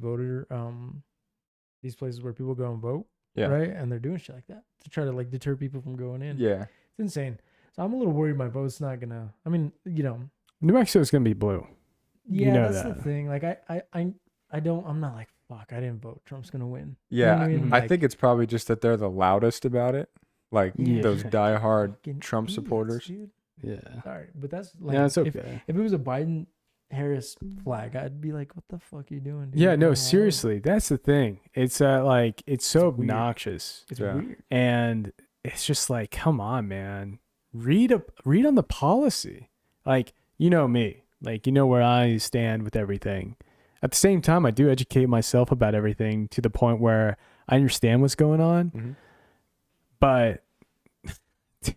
these places where people go and vote. Yeah. Right. And they're doing shit like that to try to like deter people from going in. Yeah. It's insane. So I'm a little worried my vote's not gonna. I mean, New Mexico's gonna be blue. yeah, You know that's that. the thing. Like I'm not like, fuck, I didn't vote. Trump's gonna win. Yeah. You know what I mean? I Like, think it's probably just that they're the loudest about it. Like Yeah. those diehard fucking Trump idiots, supporters. dude. Yeah. Sorry, but that's like, Yeah, it's if okay. it was a Biden Harris flag, I'd be like, what the fuck are you doing, dude? Yeah, Go no, home. seriously, that's the thing. It's like it's so It's weird. obnoxious, It's Yeah. weird. and it's just like, come on, man, read on the policy. Like, you know me, like you know where I stand with everything. At the same time, I do educate myself about everything to the point where I understand what's going on. Mm-hmm. But, dude,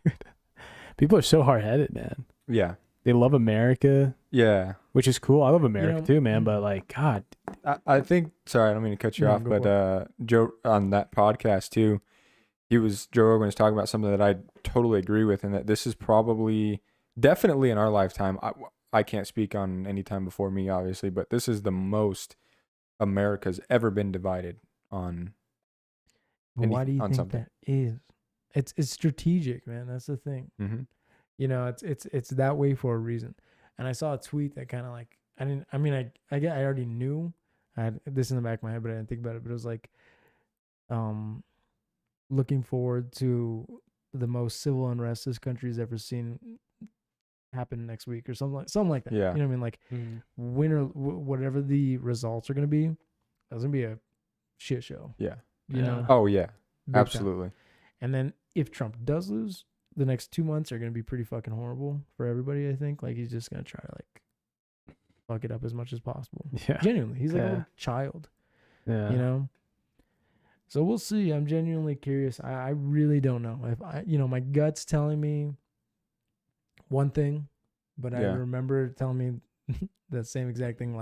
people are so hard headed, man. Yeah. They love America, Yeah. which is cool. I love America know, too, man. But like, God, I think, sorry, I don't mean to cut you No, off, go but Joe, on that podcast too, Joe Rogan was talking about something that I totally agree with, and that this is probably, definitely in our lifetime, I can't speak on any time before me, obviously, but this is the most America's ever been divided on. But why do you on think something. that is? It's strategic, man. That's the thing. Mm-hmm. You know, it's that way for a reason. And I saw a tweet that kind of like, I already knew. I had this in the back of my head, but I didn't think about it. But it was like, looking forward to the most civil unrest this country's ever seen happen next week or something like that. Yeah. You know what I mean? Like, whatever the results are going to be, that's going to be a shit show. Yeah. You know? Oh, yeah. Big time. Absolutely. And then if Trump does lose, the next 2 months are going to be pretty fucking horrible for everybody, I think. Like, he's just going to try to, like, fuck it up as much as possible. yeah, Genuinely. He's like a Yeah. little child, yeah. you know? So we'll see. I'm genuinely curious. I really don't know. If my gut's telling me one thing, but I Yeah. remember it telling me that same exact thing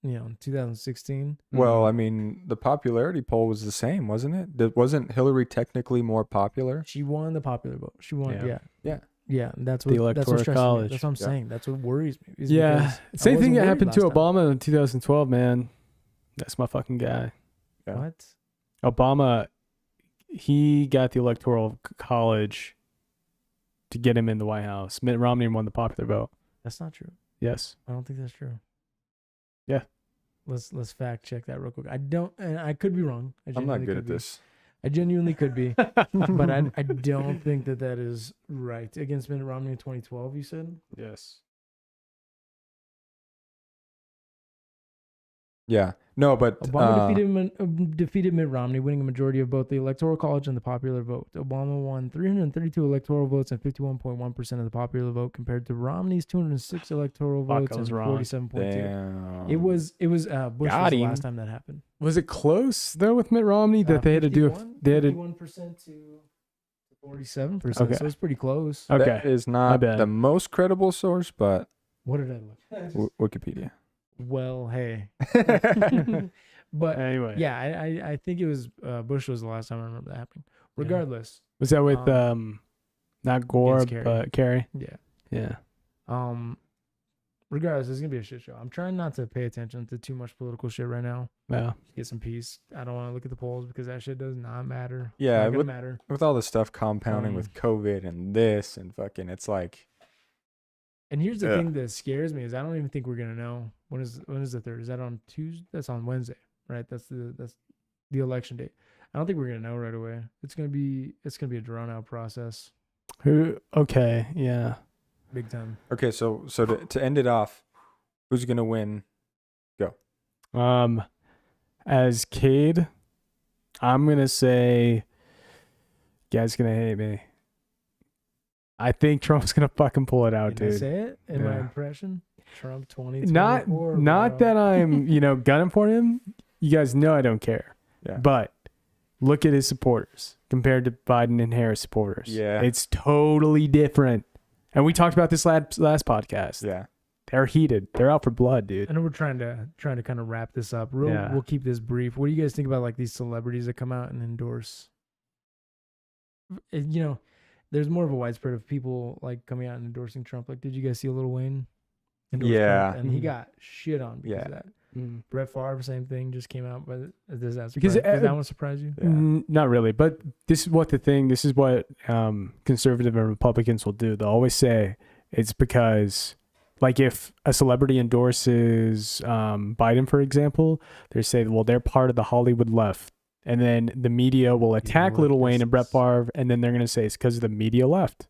in 2016. Well, I mean, the popularity poll was the same, wasn't it? Wasn't Hillary technically more popular? She won the popular vote. She won. Yeah. Yeah. Yeah. Yeah. And that's The what Electoral stresses me. College. That's what I'm Yeah. saying. That's what worries me. is Yeah, because I same thing wasn't that worried happened to last time. Obama in 2012, man. That's my fucking guy. Yeah. What? Obama, he got the Electoral College to get him in the White House. Mitt Romney won the popular vote. That's not true. Yes. I don't think that's true. Yeah. Let's fact check that real quick. I don't, and I could be wrong. I'm not good at this. I genuinely could be, but I don't think that is right. Against Mitt Romney in 2012, you said? Yes. Yeah. No, but Obama defeated Mitt Romney, winning a majority of both the Electoral College and the popular vote. Obama won 332 electoral votes and 51.1% of the popular vote, compared to Romney's 206 electoral Fuck, votes I was and wrong. 47.2. damn. It was Bush was Got the him. last time that happened. Was it close though with Mitt Romney that they had to do? 51% to 47%. Okay. So it's pretty close. Okay. That is My not bad. the most credible source, but What did I look? Wikipedia. Well, hey. But Anyway. yeah, I think it was Bush was the last time I remember that happening. Regardless, Was that with not Gore against Kerry. but Kerry? yeah. Yeah. regardless, it's gonna be a shit show. I'm trying not to pay attention to too much political shit right now. Yeah. Get some peace. I don't want to look at the polls because that shit does not matter. Yeah, it's not gonna with- matter. With all the stuff compounding Um, with COVID and this and fucking, it's like, And here's the Yeah. thing that scares me is I don't even think we're gonna know when is the third. Is that on Tuesday? That's on Wednesday, right? That's the election date. I don't think we're gonna know right away. It's gonna be a drawn out process, Okay. Yeah. big time. okay, so to end it off, who's gonna win? As Cade, I'm gonna say, you guys gonna hate me. I think Trump's gonna fucking pull it out, Can I dude. say it in my Yeah. impression? Trump 2024. Not that I'm, gunning for him. You guys know I don't care. Yeah. But look at his supporters compared to Biden and Harris supporters. Yeah. It's totally different. And we talked about this last podcast. Yeah. They're heated. They're out for blood, dude. I know we're trying to kind of wrap this up. Yeah. We'll keep this brief. What do you guys think about like these celebrities that come out and endorse? There's more of a widespread of people like coming out and endorsing Trump. Like, did you guys see Lil Wayne endorse Yeah. Trump? And he Mhm. got shit on because of Yeah. that. Mm. Brett Favre, same thing, just came out. But does that Because, surprise, does that one surprise you? Yeah. Not really, but this is what conservative and Republicans will do. They'll always say it's because, like, if a celebrity endorses Biden, for example, they say, well, they're part of the Hollywood left. And then the media will attack Lil Wayne and Brett Favre, and then they're going to say it's because of the media left.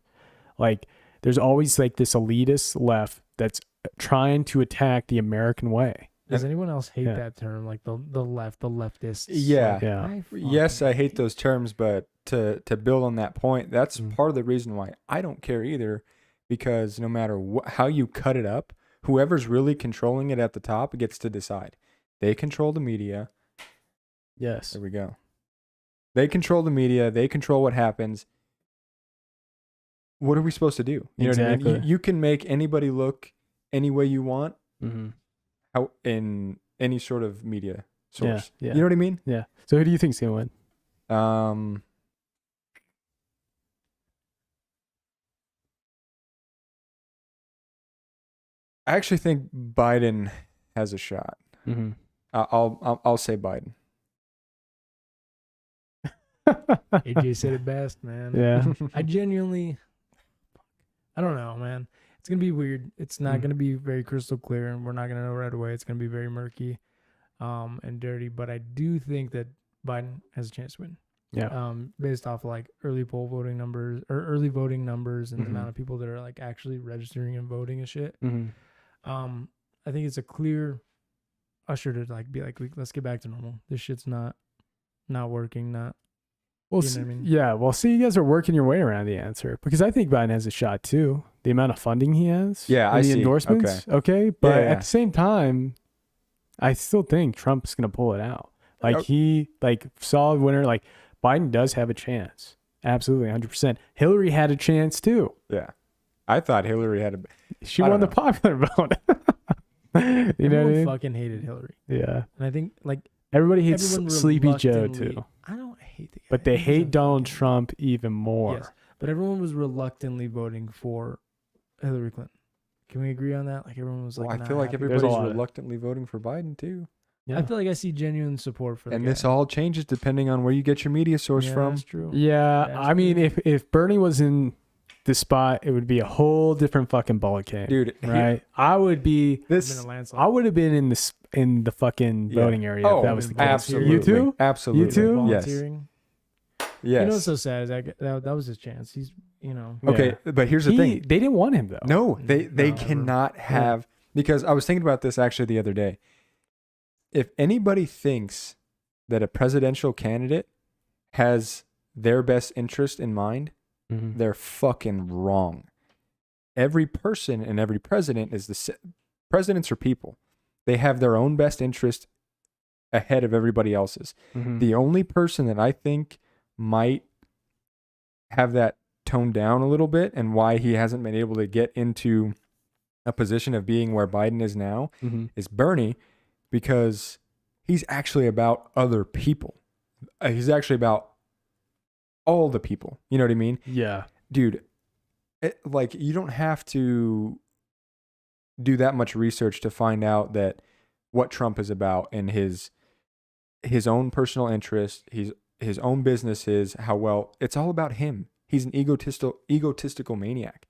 Like, there's always, like, this elitist left that's trying to attack the American way. Does anyone else hate Yeah. that term? Like the left, the leftists? Yeah. Like, Yeah. Yes, I hate fucking those terms, but to build on that point, that's Mm. part of the reason why I don't care either, because no matter how you cut it up, whoever's really controlling it at the top gets to decide. They control the media. Yes. There we go. They control the media. They control what happens. What are we supposed to do? You know what I mean? Exactly. You can make anybody look any way you want Mm-hmm. out in any sort of media source. Yeah. You know what I mean? Yeah. So who do you think's going to win? I actually think Biden has a shot. Mm-hmm. I'll say Biden. AJ said it best, man. Yeah. I genuinely, I don't know, man. It's gonna be weird. It's not Mm. gonna be very crystal clear, and we're not gonna know right away. It's gonna be very murky, and dirty. But I do think that Biden has a chance to win. Yeah. Based off like early voting numbers and the Mhm. amount of people that are like actually registering and voting and shit. Mm-hmm. I think it's a clear usher to like be like, let's get back to normal. This shit's not working. Well, You know what I mean? yeah. Well, see, you guys are working your way around the answer because I think Biden has a shot too. The amount of funding he has, Yeah, and I the see. endorsements. Okay, but Yeah, yeah. at the same time, I still think Trump's gonna pull it out. Like he, solid winner. Like Biden does have a chance. Absolutely, 100%. Hillary had a chance too. Yeah. I thought Hillary had a. She I won the don't popular vote. You know what I Everyone mean? fucking hated Hillary, Yeah. and I think like Everybody hates everyone Sleepy Joe reluctantly- too, I don't hate the guy, but they He's hate a Donald fucking- Trump even more. Yes, but everyone was reluctantly voting for Hillary Clinton. Can we agree on that? Like everyone was like, Well, I not feel like happy. There's a everybody's lot of- reluctantly voting for Biden too. Yeah. I feel like I see genuine support for the And guy. this all changes depending on where you get your media source Yeah, from. That's true. Yeah, That's I mean, true. if Bernie was in the spot, it would be a whole different fucking ball game, Dude, right? I would be. It's been This a landslide. I would have been in the fucking Yeah. voting area Oh, if that was the case. absolutely. You too? Absolutely. You too? Yes. Volunteering. Yes. You know what's so sad is that was his chance. He's Okay, but here's the thing. They didn't want him though. No, they No, never. cannot have, because I was thinking about this actually the other day. If anybody thinks that a presidential candidate has their best interest in mind, Mhm. they're fucking wrong. Every person and every president presidents are people. They have their own best interest ahead of everybody else's. Mhm. The only person that I think might have that toned down a little bit and why he hasn't been able to get into a position of being where Biden is now Mhm. is Bernie, because he's actually about other people. He's actually about all the people. You know what I mean? Yeah. Dude, like you don't have to do that much research to find out that what Trump is about and his own personal interest, his own businesses, how well it's all about him. He's an egotistical maniac.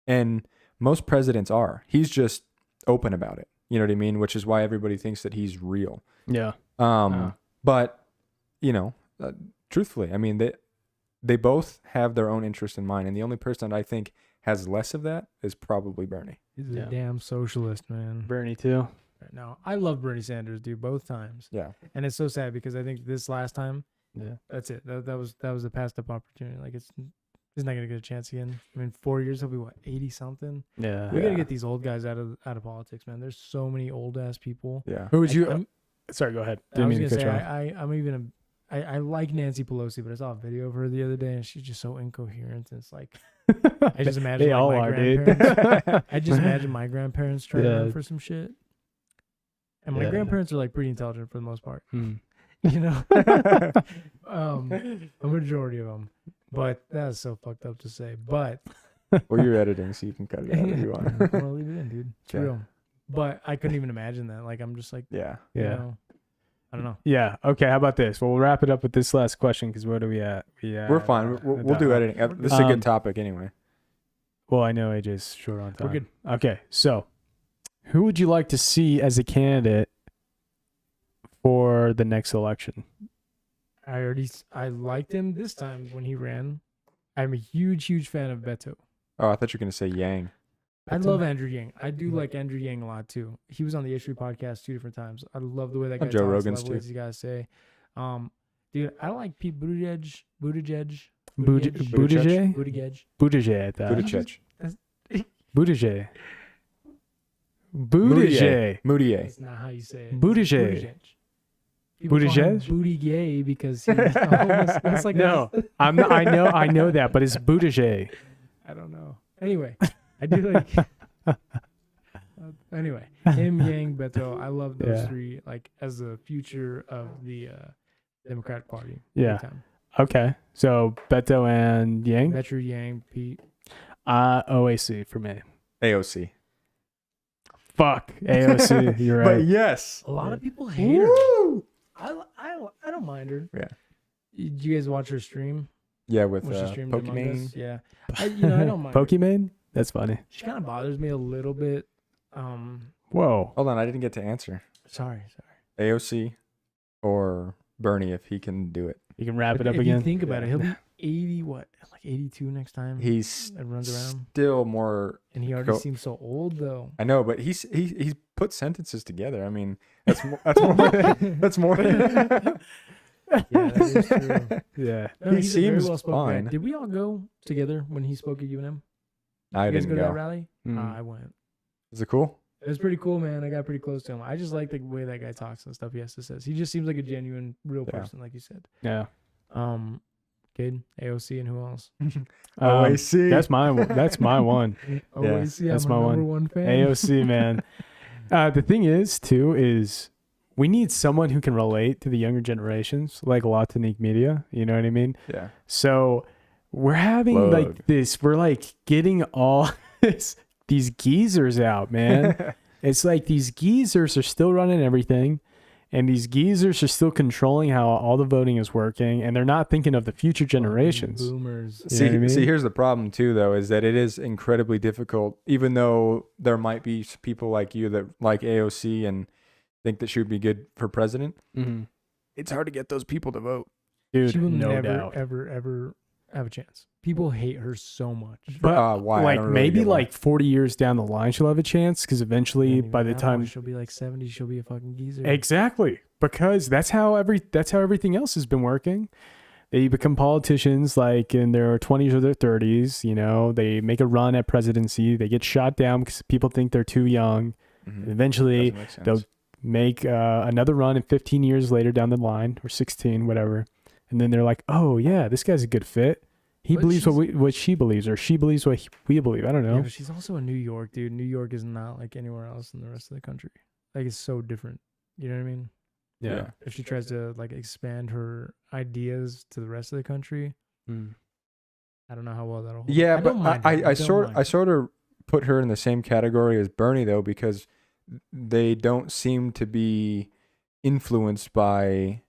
And most presidents are. He's just open about it. You know what I mean? Which is why everybody thinks that he's real. Yeah. But, truthfully, I mean, they both have their own interest in mind. And the only person I think has less of that is probably Bernie. He's a damn socialist, man. Bernie too. No, I love Bernie Sanders, dude, both times. Yeah. And it's so sad because I think this last time, Yeah. that's it. That was a passed up opportunity. Like he's not gonna get a chance again. I mean, 4 years he'll be what, 80 something. Yeah. We gotta get these old guys out of politics, man. There's so many old ass people. Yeah. Who would you? Sorry, go ahead. I was gonna say I like Nancy Pelosi, but I saw a video of her the other day, and she's just so incoherent. And it's like I just imagine They like, all my are, dude. grandparents. I just imagine my grandparents trying to run for some shit. And my Yeah. grandparents are like pretty intelligent for the most part, Hmm. you know, a majority of them. But that's so fucked up to say. But Or you're editing, so you can cut it out if you want. I'm gonna leave it in, dude. It's Yeah. real. But I couldn't even imagine that. Like I'm just like, Yeah. you Yeah. know, I don't know. Yeah. Okay. How about this? Well, we'll wrap it up with this last question because what are we at? We're fine. We'll do editing. This is a good topic anyway. Well, I know AJ's short on time. We're good. Okay. So, who would you like to see as a candidate for the next election? I liked him this time when he ran. I'm a huge fan of Beto. Oh, I thought you were going to say Yang. I love Andrew Yang. I do like Andrew Yang a lot too. He was on the Issue podcast 2 different times. I love the way that guy Joe talks. Rogan's love the ways too. he gotta say. Dude, I like Pete Buttigieg. Buttigieg. Buttigieg. Buttigieg. I thought. Buttigieg. Buttigieg. Buttigieg. Moutier. That's not how you say it. Buttigieg. People call him Buttigieg? Booty gay because he's almost, that's like No, I'm not, I know that, but it's Buttigieg. I don't know. Anyway, I do like. Anyway, him, Yang, Beto. I love those Yeah. three. Like as the future of the Democratic Party. Yeah. Big time. Okay, so Beto and Yang. Beto, Yang, Pete. OAC for me. AOC. Fuck AOC. You're right. But yes. A lot of people hate her. Woo! I don't mind her. Yeah. Did you guys watch her stream? Yeah, with When she streamed Among Pokemon. Us? Yeah. I don't mind. her. Pokemon? That's funny. She kind of bothers me a little bit. Whoa. Hold on, I didn't get to answer. Sorry. AOC or Bernie if he can do it. You can wrap it up if again. you think about it, he'll be 80, like 82 next time. He's and runs around. still more. And he already seems so old, though. I know, but he's put sentences together. I mean, that's more. That's more. Yeah, that is true. Yeah. No, He he's a very seems well-spoken guy. fine. Did we all go together when he spoke at UNM? I You guys didn't go to that go. rally? Mm. I went. Is it cool? It was pretty cool, man. I got pretty close to him. I just like the way that guy talks and stuff he has to say. He just seems like a genuine, real Yeah. person, like you said. Yeah. Kid, AOC, and who else? OAC. That's my one. OAC, that's I'm my a one. number one fan. AOC, man. The thing is, too, is we need someone who can relate to the younger generations, like Latinique media. You know what I mean? Yeah. So we're having Plug. like this. We're like getting all these geezers out, man. It's like these geezers are still running everything, and these geezers are still controlling how all the voting is working, and they're not thinking of the future generations. Boomers. You know what I mean? See, here's the problem too, though, is that it is incredibly difficult. Even though there might be people like you that like AOC and think that she would be good for president, Mhm. it's hard to get those people to vote. Dude, She will no never, doubt. ever have a chance. People hate her so much. But Why? I like don't really maybe get why. like 40 years down the line, she'll have a chance because eventually, And by even the now, time she'll be like 70, she'll be a fucking geezer. exactly, because that's how everything else has been working. They become politicians like in their 20s or their 30s. You know, they make a run at presidency. They get shot down because people think they're too young. And eventually, Doesn't make sense. they'll make another run, and 15 years later down the line, or 16, whatever, and then they're like, "Oh yeah, this guy's a good fit. He But believes what she believes, or she believes what we believe." I don't Yeah, know. but she's also in New York, dude. New York is not like anywhere else in the rest of the country. Like it's so different. You know what I mean? Yeah. If she tries to like expand her ideas to the rest of the country, Mm. I don't know how well that'll hold. Yeah, I but don't mind I her. don't sort mind I her. sort of put her in the same category as Bernie though, because they don't seem to be influenced by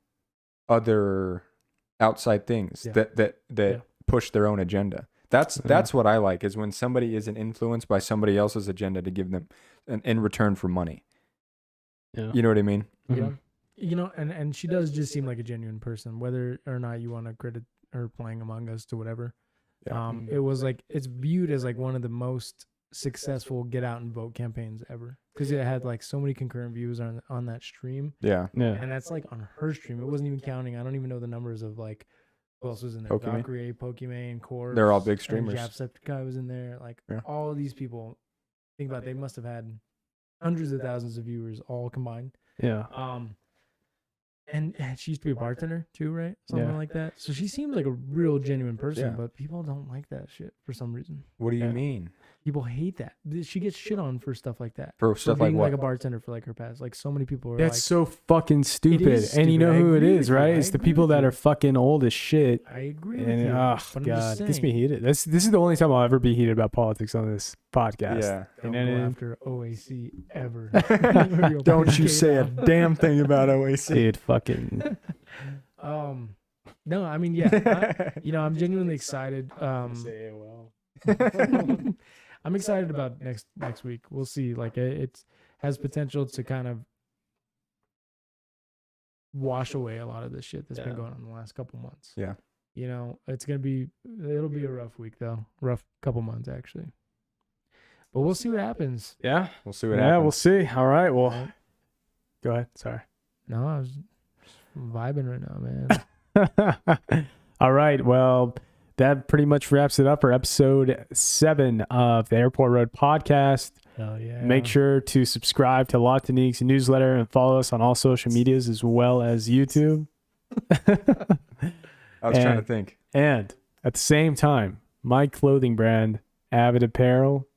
other outside things that push their own agenda. That's what I like, is when somebody isn't influenced by somebody else's agenda to give them in return for money. Yeah. You know what I mean? Yeah. You know, and she does just seem like a genuine person, whether or not you want to credit her playing Among Us to whatever. Yeah. It was like, it's viewed as like one of the most successful get out and vote campaigns ever, because it had like so many concurrent views on that stream. Yeah. And that's like on her stream. It wasn't even counting. I don't even know the numbers of like who else was in there. Pokimane. Valkyrie, Pokimane, Core. They're all big streamers. Jacksepticeye was in there. Like Yeah. all of these people. Think about it, they must have had hundreds of thousands of viewers all combined. Yeah. And she used to be a bartender too, right? Something like that. So she seems like a real genuine person, Yeah. but people don't like that shit for some reason. What do you mean? People hate that. She gets shit on for stuff like that. For stuff being like what? like a bartender for like her past. Like so many people are That's like, so fucking stupid. is And you know stupid. I who it agree is, with you. right? I It's the agree people with that you. are fucking old as shit. I agree with And you. oh but I'm god, just it gets me saying, heated. This is the only time I'll ever be heated about politics on this podcast. Yeah. Don't You know what I go mean? after OAC ever. You'll Don't you get say a on. damn thing about OAC. Dude, fucking No, I mean, yeah, I'm genuinely excited. I'm excited about next week. We'll see. Like it has potential to kind of wash away a lot of this shit that's been going on in the last couple months. Yeah. You know, it'll be a rough week though. Rough couple months actually. But we'll see what happens. Yeah. We'll see what Yeah, happens. we'll see. All right. Well, Right. go ahead. Sorry. No, I was just vibing right now, man. All right. Well, that pretty much wraps it up for episode 7 of the Airport Road podcast. Hell yeah. Make sure to subscribe to Lotanique's newsletter and follow us on all social medias as well as YouTube. I was trying to think. And at the same time, my clothing brand, Avid Apparel.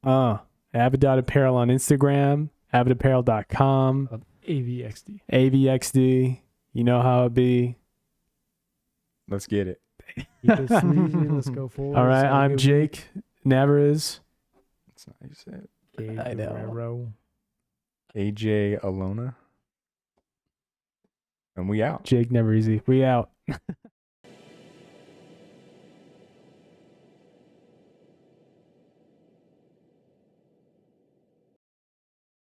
Avid.apparel on Instagram, avidapparel.com, AVXD. AVXD. You know how it be. Let's get it. Keep it sleazy. Let's go forward. All right, It's I'm good Jake Navarez. That's not how you say it. week. I know. Guerrero. AJ Alona. And we out. Jake Never Easy. We out.